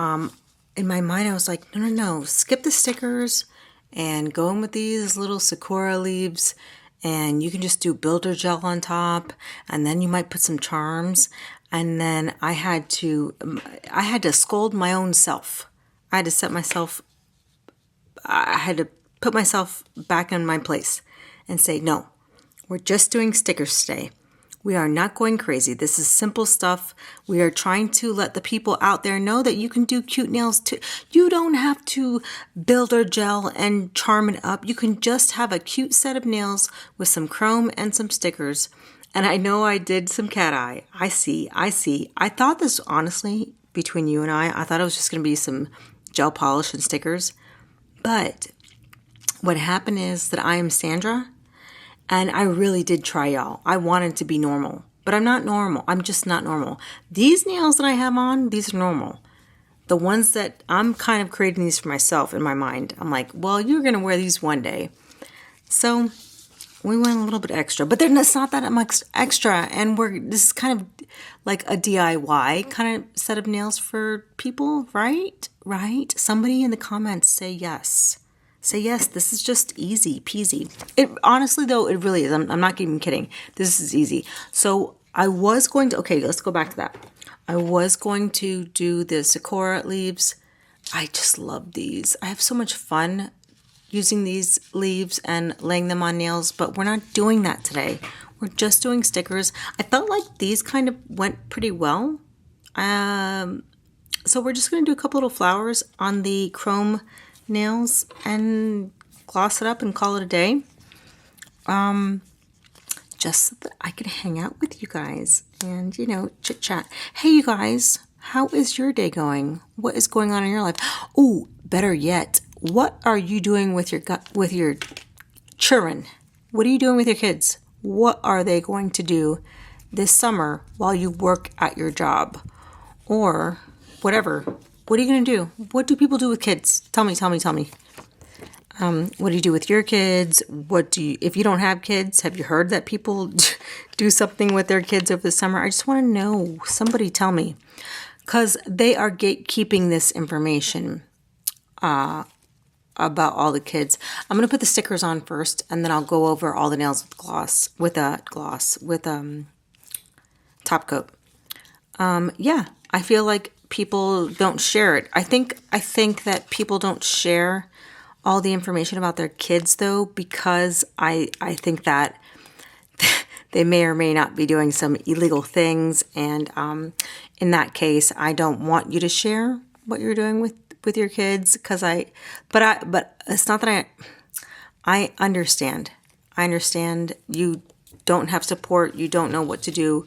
in my mind, I was like, no, skip the stickers and go in with these little sakura leaves. And you can just do builder gel on top. And then you might put some charms. And then I had to scold my own self. I had to put myself back in my place and say, no, we're just doing stickers today. We are not going crazy. This is simple stuff. We are trying to let the people out there know that you can do cute nails too. You don't have to build or gel and charm it up. You can just have a cute set of nails with some chrome and some stickers. And I know I did some cat eye. I see. I thought this, honestly, between you and I thought it was just going to be some gel polish and stickers. But what happened is that I am Sandra, and I really did try, y'all. I wanted to be normal, but I'm not normal. I'm just not normal. These nails that I have on, these are normal. The ones that I'm kind of creating these for myself in my mind. I'm like, well, you're going to wear these one day. So we went a little bit extra, but it's not that much extra. And this is kind of like a DIY kind of set of nails for people, right? Right? Somebody in the comments say yes. Say yes, this is just easy peasy. It honestly though, it really is. I'm not even kidding. This is easy. So I was going to, okay, let's go back to that. I was going to do the sakura leaves. I just love these. I have so much fun using these leaves and laying them on nails, but we're not doing that today. We're just doing stickers. I felt like these kind of went pretty well. So we're just going to do a couple little flowers on the chrome nails and gloss it up and call it a day. Just so that I could hang out with you guys and, chit chat. Hey, you guys, how is your day going? What is going on in your life? Oh, better yet, what are you doing with your children? What are you doing with your kids? What are they going to do this summer while you work at your job? Or whatever. What are you going to do? What do people do with kids? Tell me. What do you do with your kids? If you don't have kids, have you heard that people do something with their kids over the summer? I just want to know. Somebody tell me. Because they are gatekeeping this information about all the kids. I'm going to put the stickers on first, and then I'll go over all the nails with top coat. Yeah, I feel like people don't share it. I think that people don't share all the information about their kids though, because I think that they may or may not be doing some illegal things, and in that case, I don't want you to share what you're doing with your kids, but it's not that I understand. I understand you don't have support. You don't know what to do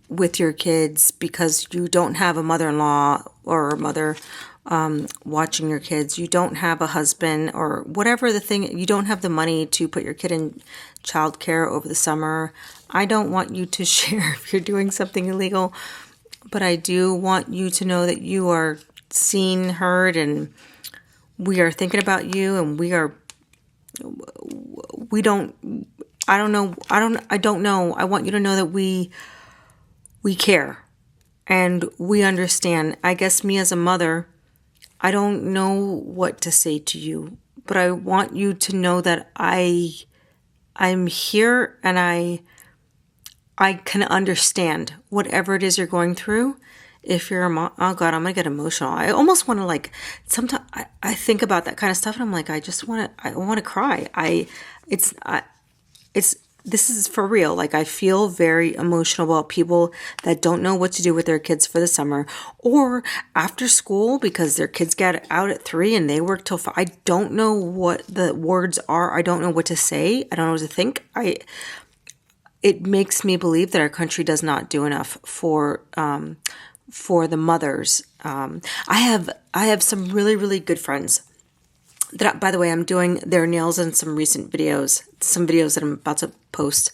with your kids because you don't have a mother-in-law or a mother watching your kids. You don't have a husband or whatever the thing. You don't have the money to put your kid in childcare over the summer. I don't want you to share if you're doing something illegal, but I do want you to know that you are seen, heard, and we are thinking about you, and I don't know. I want you to know that we care and we understand. I guess me as a mother, I don't know what to say to you, but I want you to know that I'm here and I can understand whatever it is you're going through. If you're a mom, oh God, I'm gonna get emotional. I almost want to like, sometimes I think about that kind of stuff and I'm like, I want to cry. This is for real. Like, I feel very emotional about people that don't know what to do with their kids for the summer or after school because their kids get out at 3 and they work till 5. I don't know what the words are. I don't know what to say. I don't know what to think. It makes me believe that our country does not do enough for the mothers. I have some really, really good friends that, by the way, I'm doing their nails in some recent videos, some videos that I'm about to post.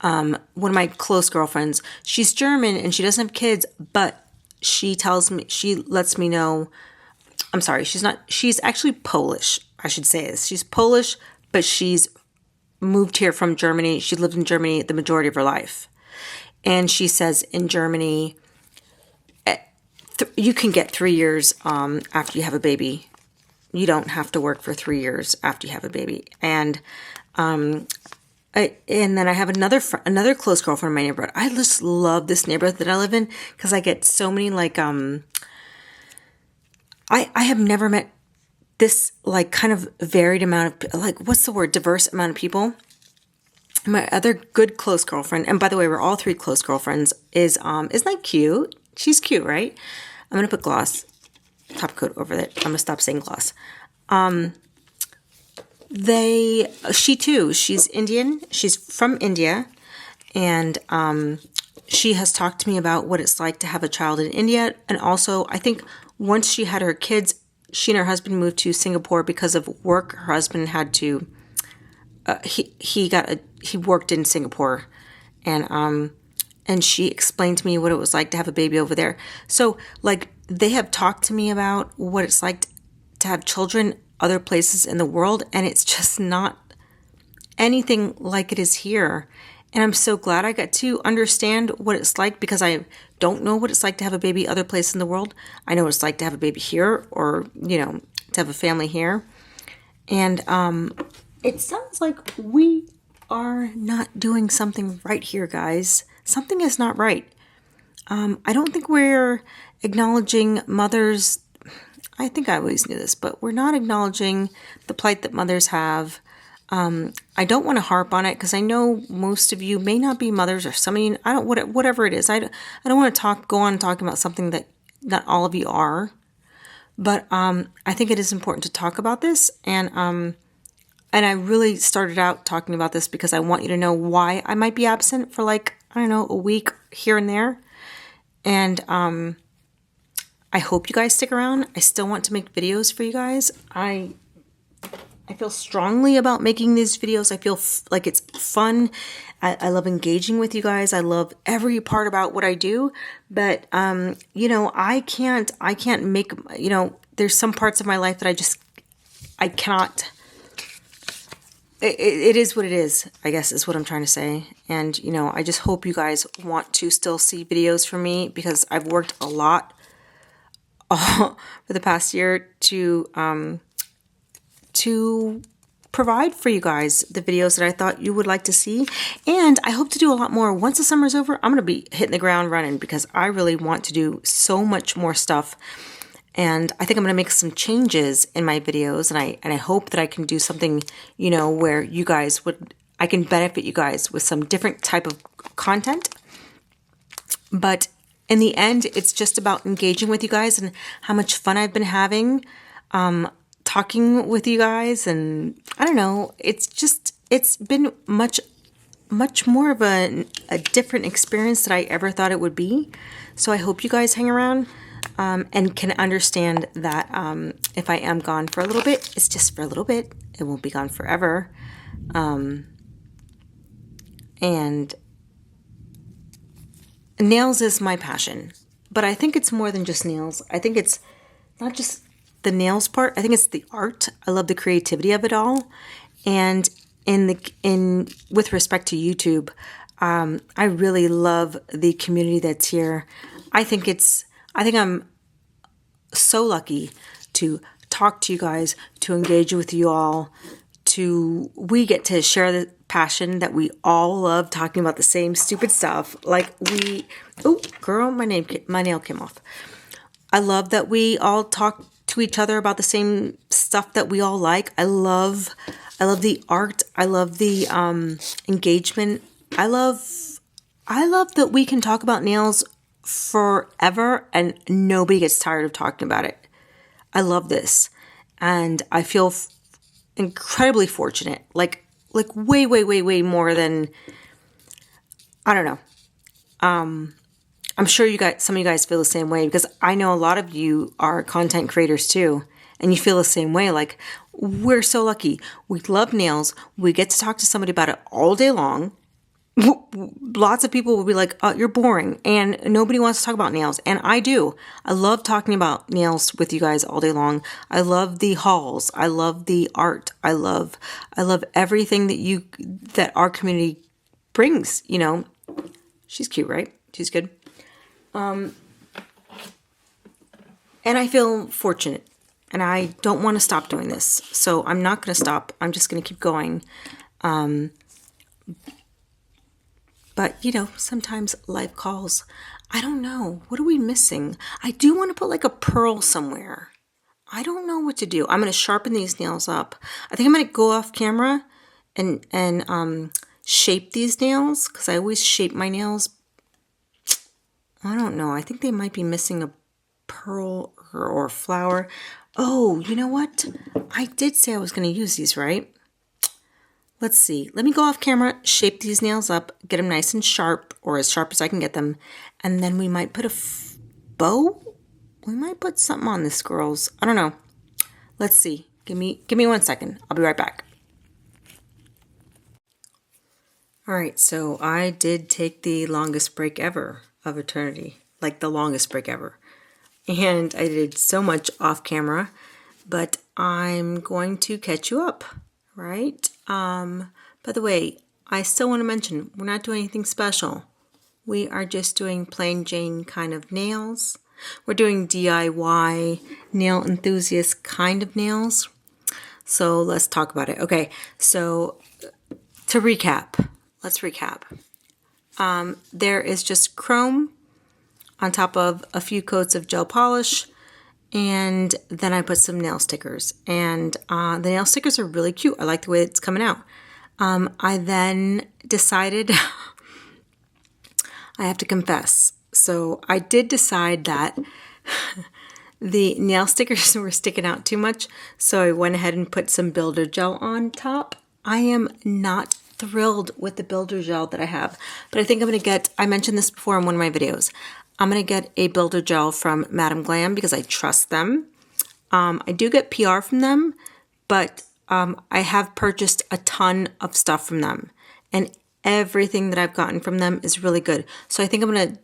One of my close girlfriends, she's German and she doesn't have kids, but she lets me know, I'm sorry, she's actually Polish. I should say this. She's Polish, but she's moved here from Germany. She lived in Germany the majority of her life. And she says in Germany, you can get 3 years after you have a baby. You don't have to work for 3 years after you have a baby. And then I have another close girlfriend in my neighborhood. I just love this neighborhood that I live in because I get so many like I have never met this like kind of varied amount of like, what's the word, diverse amount of people. My other good close girlfriend, and by the way, we're all 3 close girlfriends, isn't that cute? She's cute, right? I'm gonna put gloss top coat over it. I'm gonna stop saying gloss. She too, she's Indian. She's from India, and she has talked to me about what it's like to have a child in India. And also, I think once she had her kids, she and her husband moved to Singapore because of work. Her husband had to. He worked in Singapore, and she explained to me what it was like to have a baby over there. So, like, they have talked to me about what it's like to have children other places in the world, and it's just not anything like it is here. And I'm so glad I got to understand what it's like because I don't know what it's like to have a baby other places in the world. I know what it's like to have a baby here or, to have a family here. And it sounds like we are not doing something right here, guys. Something is not right. I don't think we're acknowledging mothers. I think I always knew this, but we're not acknowledging the plight that mothers have. I don't want to harp on it because I know most of you may not be mothers, or some of you, whatever it is. I don't want to go on talking about something that not all of you are, but I think it is important to talk about this. And I really started out talking about this because I want you to know why I might be absent for a week here and there. And I hope you guys stick around. I still want to make videos for you guys. I feel strongly about making these videos. I feel like it's fun. I love engaging with you guys. I love every part about what I do. But I can't make, there's some parts of my life that I cannot. It is what it is, I guess is what I'm trying to say. And, I just hope you guys want to still see videos from me because I've worked a lot for the past year to provide for you guys the videos that I thought you would like to see. And I hope to do a lot more. Once the summer's over, I'm going to be hitting the ground running because I really want to do so much more stuff. And I think I'm going to make some changes in my videos, and I hope that I can do something, where I can benefit you guys with some different type of content. But in the end, it's just about engaging with you guys and how much fun I've been having talking with you guys. And I don't know, it's been much more of a different experience than I ever thought it would be. So I hope you guys hang around and can understand that if I am gone for a little bit, it's just for a little bit. It won't be gone forever. And nails is my passion, but I think it's more than just nails. I think it's not just the nails part. I think it's the art. I love the creativity of it all. And with respect to YouTube, I really love the community that's here. I think I'm so lucky to talk to you guys, to engage with you all, we get to share the passion that we all love talking about the same stupid stuff. Oh girl, my nail came off. I love that we all talk to each other about the same stuff that we all like. I love the art. I love the engagement. I love that we can talk about nails forever and nobody gets tired of talking about it. I love this. And I feel incredibly fortunate. Like way more than, I don't know. I'm sure some of you guys feel the same way, because I know a lot of you are content creators too. And you feel the same way. Like, we're so lucky. We love nails. We get to talk to somebody about it all day long. Lots of people will be like, oh, you're boring. And nobody wants to talk about nails. And I do. I love talking about nails with you guys all day long. I love the hauls. I love the art. I love everything that our community brings, you know. She's cute, right? She's good. And I feel fortunate. And I don't want to stop doing this. So I'm not going to stop. I'm just going to keep going. But, you know, sometimes life calls. I don't know. What are we missing? I do want to put like a pearl somewhere. I don't know what to do. I'm going to sharpen these nails up. I think I'm going to go off camera and shape these nails, because I always shape my nails. I don't know. I think they might be missing a pearl or flower. Oh, you know what? I did say I was going to use these, right? Let's see. Let me go off camera, shape these nails up, get them nice and sharp, or as sharp as I can get them. And then we might put a bow. We might put something on this, girls. I don't know. Let's see. Give me 1 second. I'll be right back. All right. So I did take the longest break ever of eternity, like the longest break ever. And I did so much off camera, but I'm going to catch you up, right? By the way, I still want to mention, we're not doing anything special. We are just doing plain Jane kind of nails. We're doing DIY nail enthusiast kind of nails. So let's talk about it. Okay, so to recap, let's recap. There is just chrome on top of a few coats of gel polish, and then I put some nail stickers. And the nail stickers are really cute. I like the way it's coming out. I then decided, I have to confess. So I did decide that the nail stickers were sticking out too much. So I went ahead and put some builder gel on top. I am not thrilled with the builder gel that I have, but I think I'm going to get, I mentioned this before in one of my videos, I'm going to get a builder gel from Madam Glam because I trust them. I do get PR from them, but I have purchased a ton of stuff from them, and everything that I've gotten from them is really good. So I think I'm going to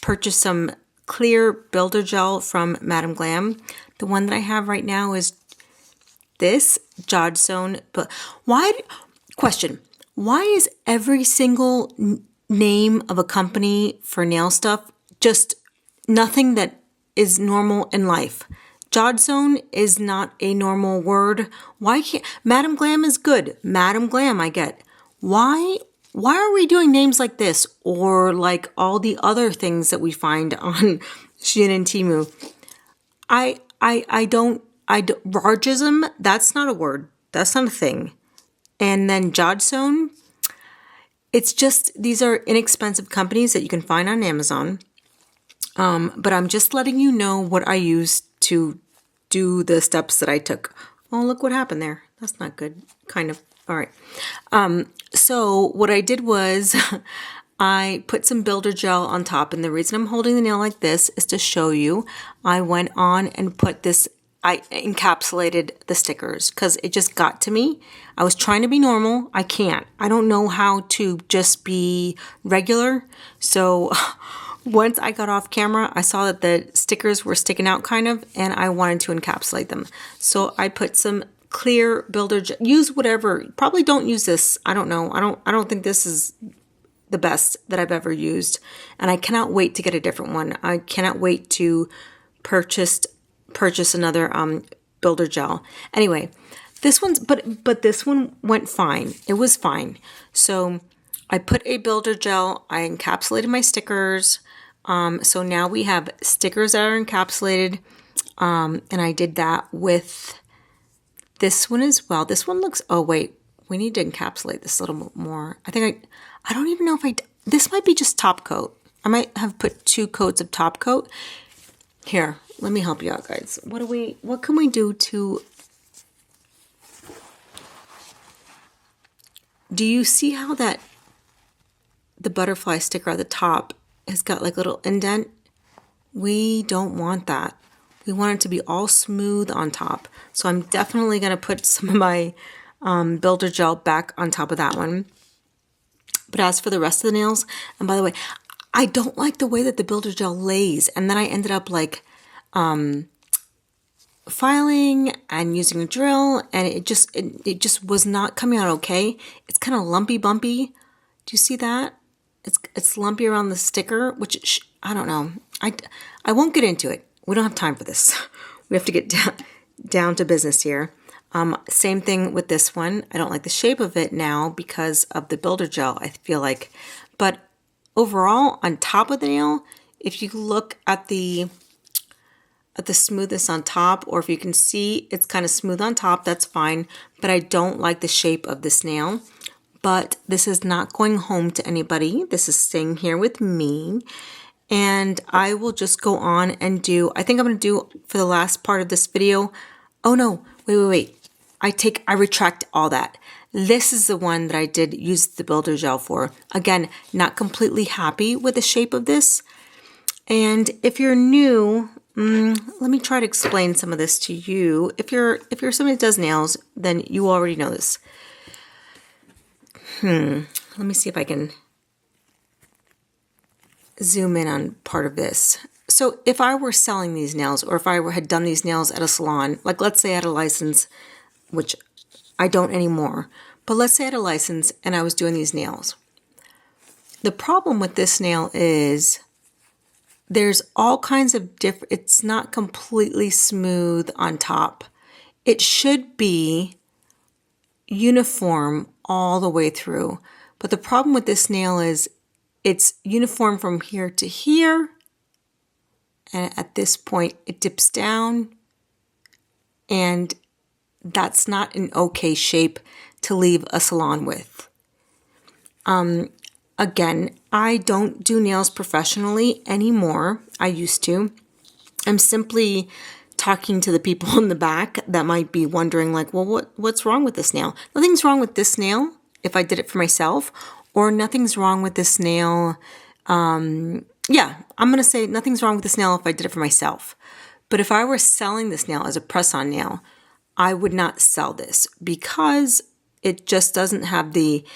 purchase some clear builder gel from Madam Glam. The one that I have right now is this Jodstone. But question, why is every single name of a company for nail stuff just nothing that is normal in life? Jodstone is not a normal word. Why can't Madam Glam is good. Madam Glam I get. Why are we doing names like this, or like all the other things that we find on Shein and Temu? Rargism, that's not a word. That's not a thing. And then Jodstone, it's just, these are inexpensive companies that you can find on Amazon. But I'm just letting you know what I used to do the steps that I took. Oh, look what happened there. That's not good. Kind of. All right. So what I did was I put some builder gel on top. And the reason I'm holding the nail like this is to show you. I went on and put this, I encapsulated the stickers because it just got to me. I was trying to be normal. I can't. I don't know how to just be regular. So once I got off camera, I saw that the stickers were sticking out kind of, and I wanted to encapsulate them. So I put some clear builder gel. Use whatever. Probably don't use this. I don't know. I don't think this is the best that I've ever used, and I cannot wait to get a different one. I cannot wait to purchase another builder gel. Anyway, this one's but this one went fine. It was fine. So I put a builder gel. I encapsulated my stickers. So now we have stickers that are encapsulated, and I did that with this one as well. This one looks. Oh wait. We need to encapsulate this a little bit more. I don't even know if this might be just top coat. I might have put 2 coats of top coat. Here, let me help you out, guys. What can we do to, do you see how the butterfly sticker at the top has got like a little indent? We don't want that. We want it to be all smooth on top. So I'm definitely going to put some of my builder gel back on top of that one. But as for the rest of the nails, and by the way, I don't like the way that the builder gel lays, and then I ended up like filing and using a drill, and it just was not coming out okay. It's kind of lumpy bumpy. Do you see that? It's lumpy around the sticker, which I don't know. I won't get into it. We don't have time for this. We have to get down to business here. Same thing with this one. I don't like the shape of it now because of the builder gel, I feel like. But overall, on top of the nail, if you look at the smoothness on top, or if you can see it's kind of smooth on top, that's fine. But I don't like the shape of this nail. But this is not going home to anybody. This is staying here with me. And I will just go on and do, I think I'm going to do for the last part of this video. Oh no, wait. I retract all that. This is the one that I did use the builder gel for. Again, not completely happy with the shape of this. And if you're new, let me try to explain some of this to you. If you're somebody that does nails, then you already know this. Let me see if I can zoom in on part of this. So if I were selling these nails, or if I had done these nails at a salon, like let's say I had a license, which I don't anymore, but let's say I had a license and I was doing these nails. The problem with this nail is there's all kinds of it's not completely smooth on top. It should be uniform all the way through. But the problem with this nail is it's uniform from here to here. And at this point, it dips down, and that's not an okay shape to leave a salon with. Again, I don't do nails professionally anymore. I used to. I'm simply talking to the people in the back that might be wondering, like, well, what's wrong with this nail? Nothing's wrong with this nail if I did it for myself, or nothing's wrong with this nail. Yeah, I'm going to say nothing's wrong with this nail if I did it for myself. But if I were selling this nail as a press-on nail, I would not sell this because it just doesn't have the,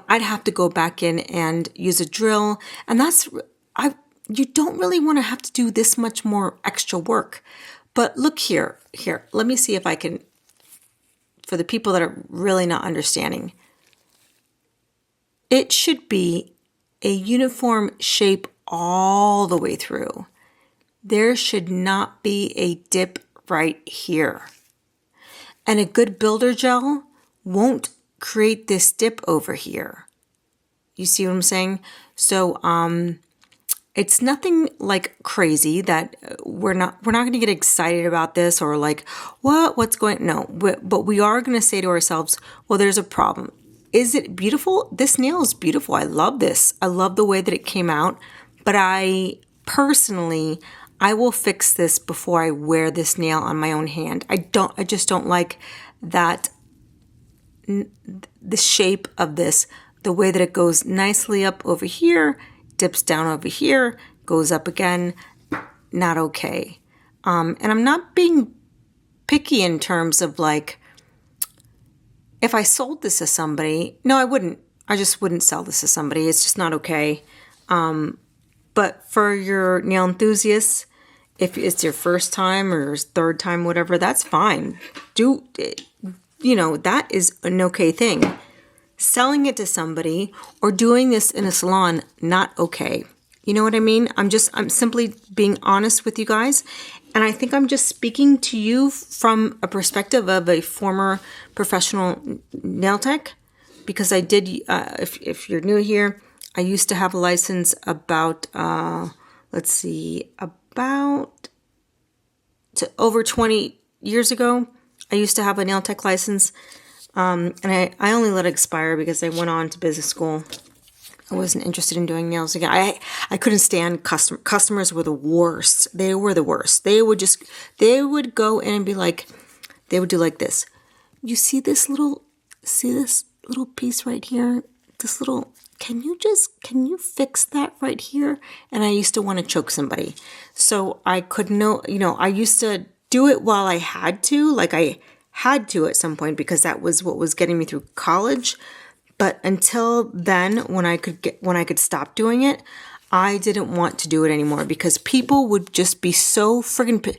I'd have to go back in and use a drill. And you don't really want to have to do this much more extra work. But look here, let me see if I can, for the people that are really not understanding, it should be a uniform shape all the way through. There should not be a dip right here. And a good builder gel won't create this dip over here. You see what I'm saying? So it's nothing like crazy that we're not going to get excited about this or like, what's going, no, but we are going to say to ourselves, well, there's a problem. Is it beautiful? This nail is beautiful. I love this. I love the way that it came out, but I personally, I will fix this before I wear this nail on my own hand. I just don't like that, the shape of this, the way that it goes nicely up over here, dips down over here, goes up again. Not okay. And I'm not being picky in terms of like, if I sold this to somebody, no, I wouldn't. I just wouldn't sell this to somebody. It's just not okay. But for your nail enthusiasts, if it's your first time or third time, whatever, that's fine. That is an okay thing. Selling it to somebody or doing this in a salon, not okay. You know what I mean? I'm simply being honest with you guys. And I think I'm just speaking to you from a perspective of a former professional nail tech, because I did, if you're new here, I used to have a license about over 20 years ago. I used to have a nail tech license, and I only let it expire because I went on to business school. I wasn't interested in doing nails again. I couldn't stand customers were the worst. They were the worst. They would go in and be like, they would do like this. You see this little piece right here? Can you fix that right here? And I used to want to choke somebody. So I I used to do it while I had to, like I had to at some point, because that was what was getting me through college. But until then, when I could stop doing it, I didn't want to do it anymore, because people would just be so friggin'.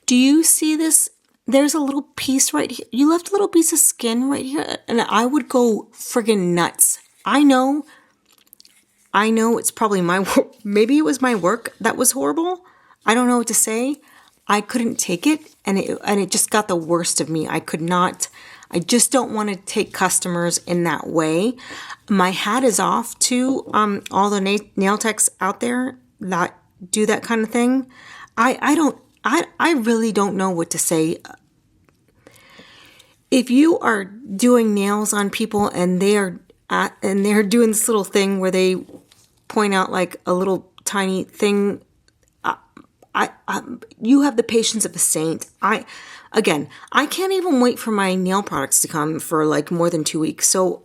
Do you see this? There's a little piece right here. You left a little piece of skin right here, and I would go friggin' nuts. I know it's probably maybe it was my work that was horrible. I don't know what to say. I couldn't take it, and it just got the worst of me. I could not. I just don't want to take customers in that way. My hat is off to all the nail techs out there that do that kind of thing. I really don't know what to say. If you are doing nails on people and they're doing this little thing where they point out like a little tiny thing, you have the patience of a saint. I can't even wait for my nail products to come for like more than 2 weeks. So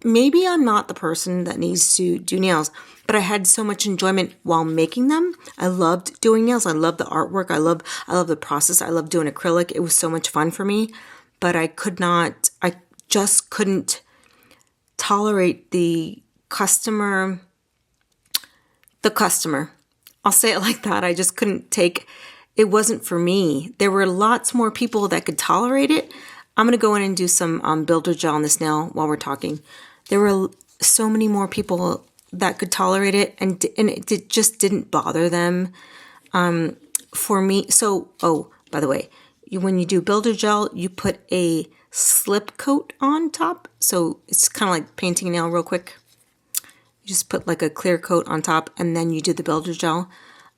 maybe I'm not the person that needs to do nails, but I had so much enjoyment while making them. I loved doing nails. I love the artwork. I love the process. I love doing acrylic. It was so much fun for me, but I just couldn't tolerate the customer. I'll say it like that. I just couldn't take, it wasn't for me. There were lots more people that could tolerate it. I'm going to go in and do some builder gel on this nail while we're talking. There were so many more people that could tolerate it, and it just didn't bother them. For me, by the way, when you do builder gel, you put a slip coat on top. So it's kind of like painting a nail real quick. You just put like a clear coat on top, and then you do the builder gel.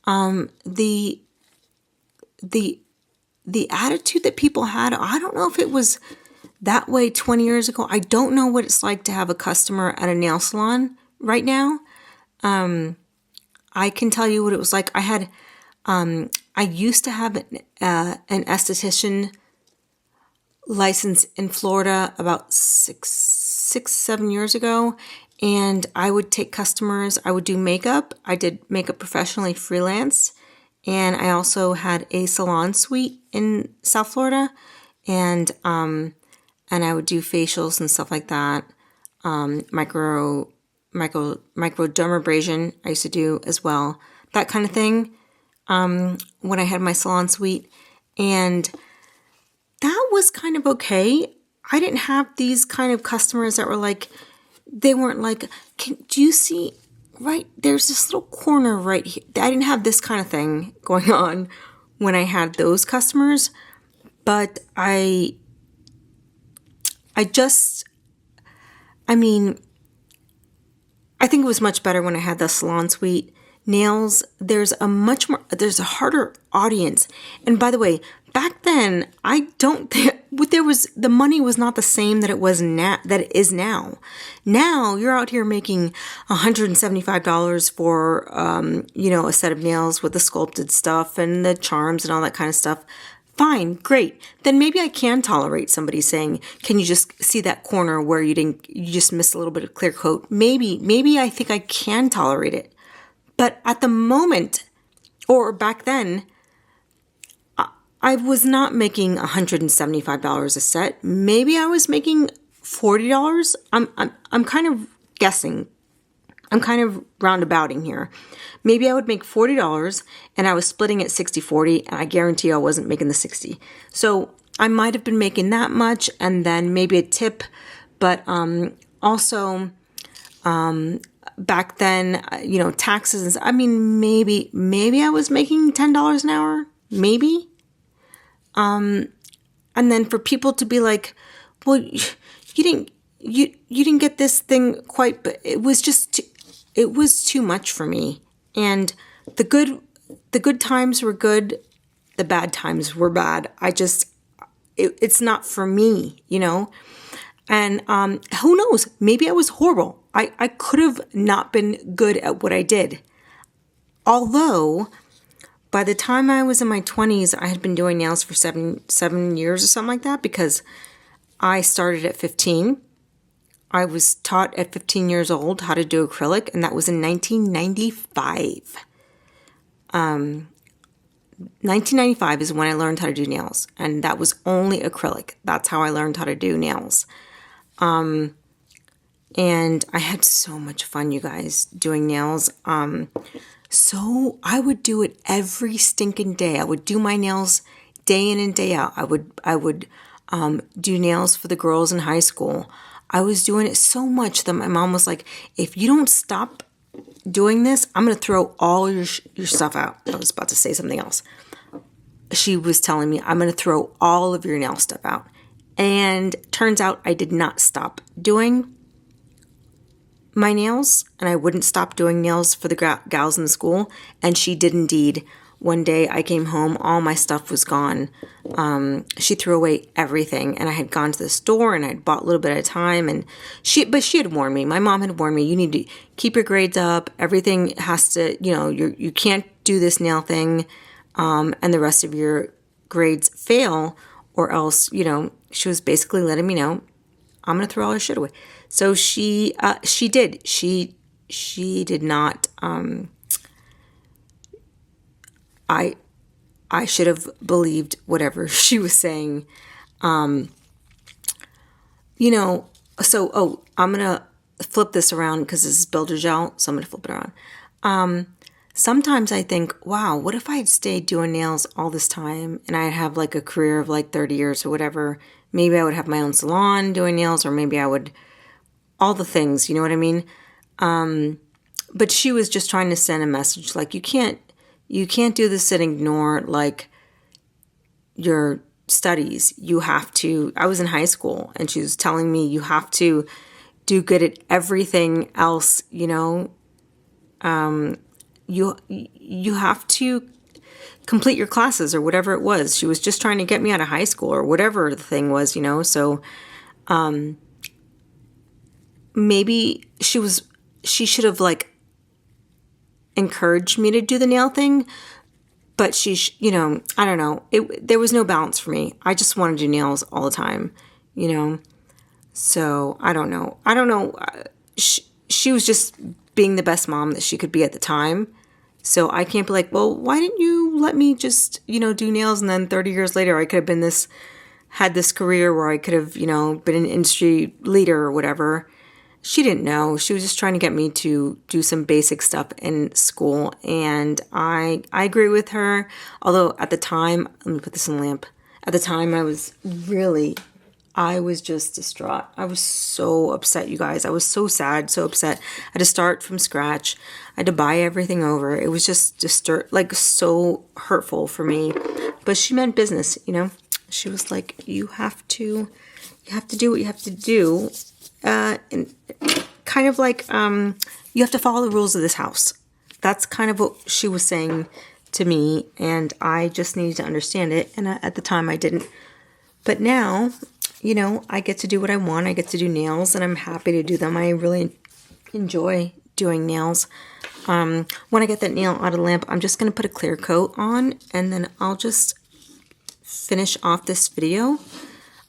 The attitude that people had, I don't know if it was that way 20 years ago. I don't know what it's like to have a customer at a nail salon right now. I can tell you what it was like. I used to have an esthetician license in Florida about 7 years ago. And I would take customers, I would do makeup. I did makeup professionally freelance. And I also had a salon suite in South Florida. And I would do facials and stuff like that. Microdermabrasion I used to do as well. That kind of thing. When I had my salon suite. And that was kind of okay. I didn't have these kind of customers that were like, they weren't like, do you see, right, there's this little corner right here. I didn't have this kind of thing going on when I had those customers, but I think it was much better when I had the salon suite. Nails, there's a harder audience. And by the way, back then, I don't think, the money was not the same that it is now. Now you're out here making $175 for, a set of nails with the sculpted stuff and the charms and all that kind of stuff. Fine, great. Then maybe I can tolerate somebody saying, "Can you just see that corner where you just missed a little bit of clear coat?" Maybe I think I can tolerate it. But at the moment, or back then, I was not making $175 a set. Maybe I was making $40. I'm kind of guessing. I'm kind of roundabouting here. Maybe I would make $40 and I was splitting it 60-40, and I guarantee I wasn't making the 60. So I might have been making that much and then maybe a tip. But also back then, taxes. I mean, maybe I was making $10 an hour. Maybe. And then for people to be like, "Well, you didn't get this thing quite," but it was too much for me. And the good times were good, the bad times were bad. It's not for me, And who knows? Maybe I was horrible. I could have not been good at what I did. Although, by the time I was in my 20s, I had been doing nails for seven years or something like that, because I started at 15. I was taught at 15 years old how to do acrylic, and that was in 1995. 1995 is when I learned how to do nails, and that was only acrylic. That's how I learned how to do nails. And I had so much fun, you guys, doing nails. So I would do it every stinking day. I would do my nails day in and day out. I would do nails for the girls in high school. I was doing it so much that my mom was like, "If you don't stop doing this, I'm going to throw all your stuff out." I was about to say something else. She was telling me, "I'm going to throw all of your nail stuff out." And turns out I did not stop doing my nails, and I wouldn't stop doing nails for the gals in the school. And she did indeed. One day I came home, all my stuff was gone. She threw away everything, and I had gone to the store and I'd bought a little bit at a time. And she had warned me. My mom had warned me, "You need to keep your grades up. Everything has to, you can't do this nail thing, and the rest of your grades fail, or else, she was basically letting me know, I'm going to throw all her shit away." So she did. She did not. I should have believed whatever she was saying. So, I'm going to flip this around because this is builder gel. So I'm going to flip it around. Sometimes I think, wow, what if I had stayed doing nails all this time and I'd have like a career of like 30 years or whatever? Maybe I would have my own salon doing nails, or maybe I would, all the things, you know what I mean? But she was just trying to send a message like, you can't do this and ignore like your studies. You have to, I was in high school and she was telling me you have to do good at everything else, you have to complete your classes or whatever it was. She was just trying to get me out of high school or whatever the thing was, so maybe she should have like encouraged me to do the nail thing, but I don't know. There was no balance for me. I just wanted to do nails all the time, so I don't know. She was just being the best mom that she could be at the time. So I can't be like, well, why didn't you let me just, do nails? And then 30 years later, I could have had this career where I could have, been an industry leader or whatever. She didn't know. She was just trying to get me to do some basic stuff in school. And I agree with her. Although at the time, let me put this in the lamp. At the time, I was just distraught. I was so upset, you guys. I was so sad, so upset. I had to start from scratch. I had to buy everything over. It was just so hurtful for me. But she meant business, She was like, you have to do what you have to do. And kind of like, you have to follow the rules of this house. That's kind of what she was saying to me. And I just needed to understand it. And at the time I didn't But now, you know, I get to do what I want. I get to do nails, and I'm happy to do them. I really enjoy doing nails. When I get that nail out of the lamp, I'm just going to put a clear coat on, and then I'll just finish off this video.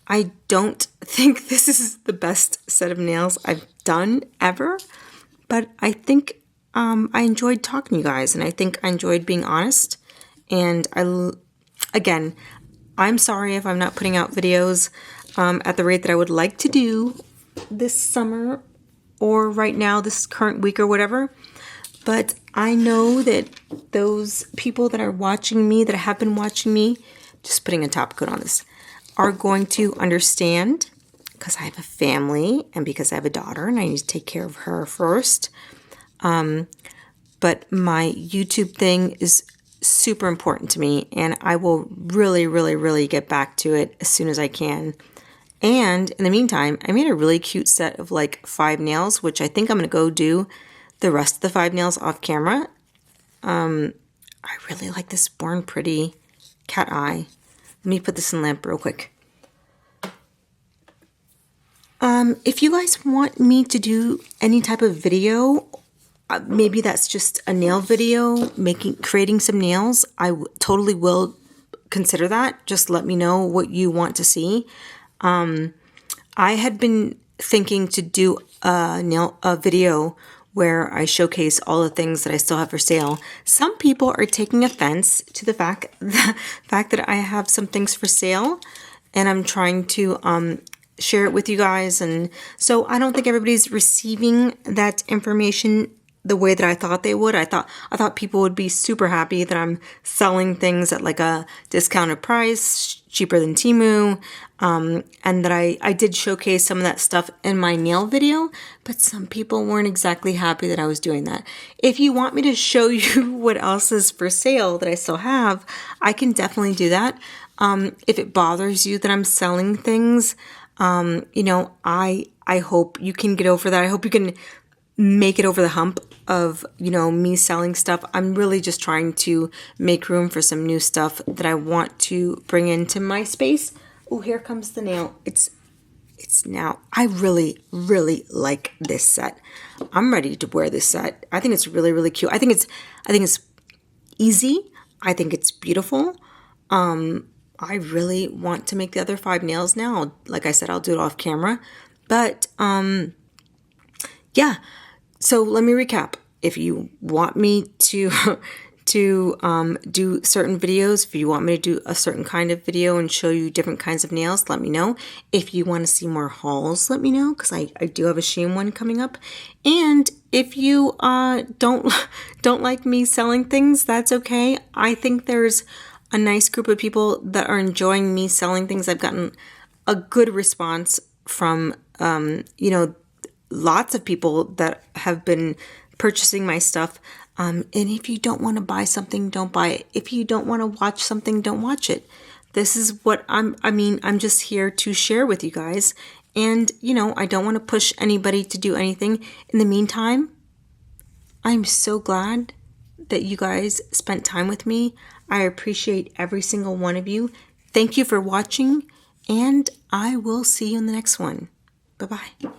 I don't think this is the best set of nails I've done ever, but I think I enjoyed talking to you guys, and I think I enjoyed being honest. And again, I'm sorry if I'm not putting out videos at the rate that I would like to do this summer or right now, this current week or whatever. But I know that those people that are watching me, that have been watching me, just putting a top coat on this, are going to understand, because I have a family and because I have a daughter and I need to take care of her first. But my YouTube thing is super important to me, and I will really, really, really get back to it as soon as I can. And in the meantime, I made a really cute set of like 5 nails, which I think I'm going to go do the rest of the 5 nails off camera. I really like this Born Pretty cat eye. Let me put this in the lamp real quick. If you guys want me to do any type of video, maybe that's just a nail video, creating some nails, I totally will consider that. Just let me know what you want to see. I had been thinking to do a video where I showcase all the things that I still have for sale. Some people are taking offense to the fact that I have some things for sale, and I'm trying to share it with you guys. And so I don't think everybody's receiving that information the way that I thought they would. I thought people would be super happy that I'm selling things at like a discounted price, cheaper than Temu, and that I did showcase some of that stuff in my nail video, but some people weren't exactly happy that I was doing that. If you want me to show you what else is for sale that I still have, I can definitely do that. If it bothers you that I'm selling things, you know, I hope you can get over that. I hope you can make it over the hump of, you know, me selling stuff. I'm really just trying to make room for some new stuff that I want to bring into my space. Oh, here comes the nail. It's now. I really, really like this set. I'm ready to wear this set. I think it's really, really cute. I think it's easy. I think it's beautiful. I really want to make the other 5 nails now. Like I said, I'll do it off camera. But yeah. So let me recap. If you want me to do certain videos, if you want me to do a certain kind of video and show you different kinds of nails, let me know. If you want to see more hauls, let me know, because I do have a Shein one coming up. And if you don't like me selling things, that's okay. I think there's a nice group of people that are enjoying me selling things. I've gotten a good response from you know, lots of people that have been purchasing my stuff. And if you don't want to buy something, don't buy it. If you don't want to watch something, don't watch it. This is what I'm just here to share with you guys. And, you know, I don't want to push anybody to do anything. In the meantime, I'm so glad that you guys spent time with me. I appreciate every single one of you. Thank you for watching, and I will see you in the next one. Bye-bye.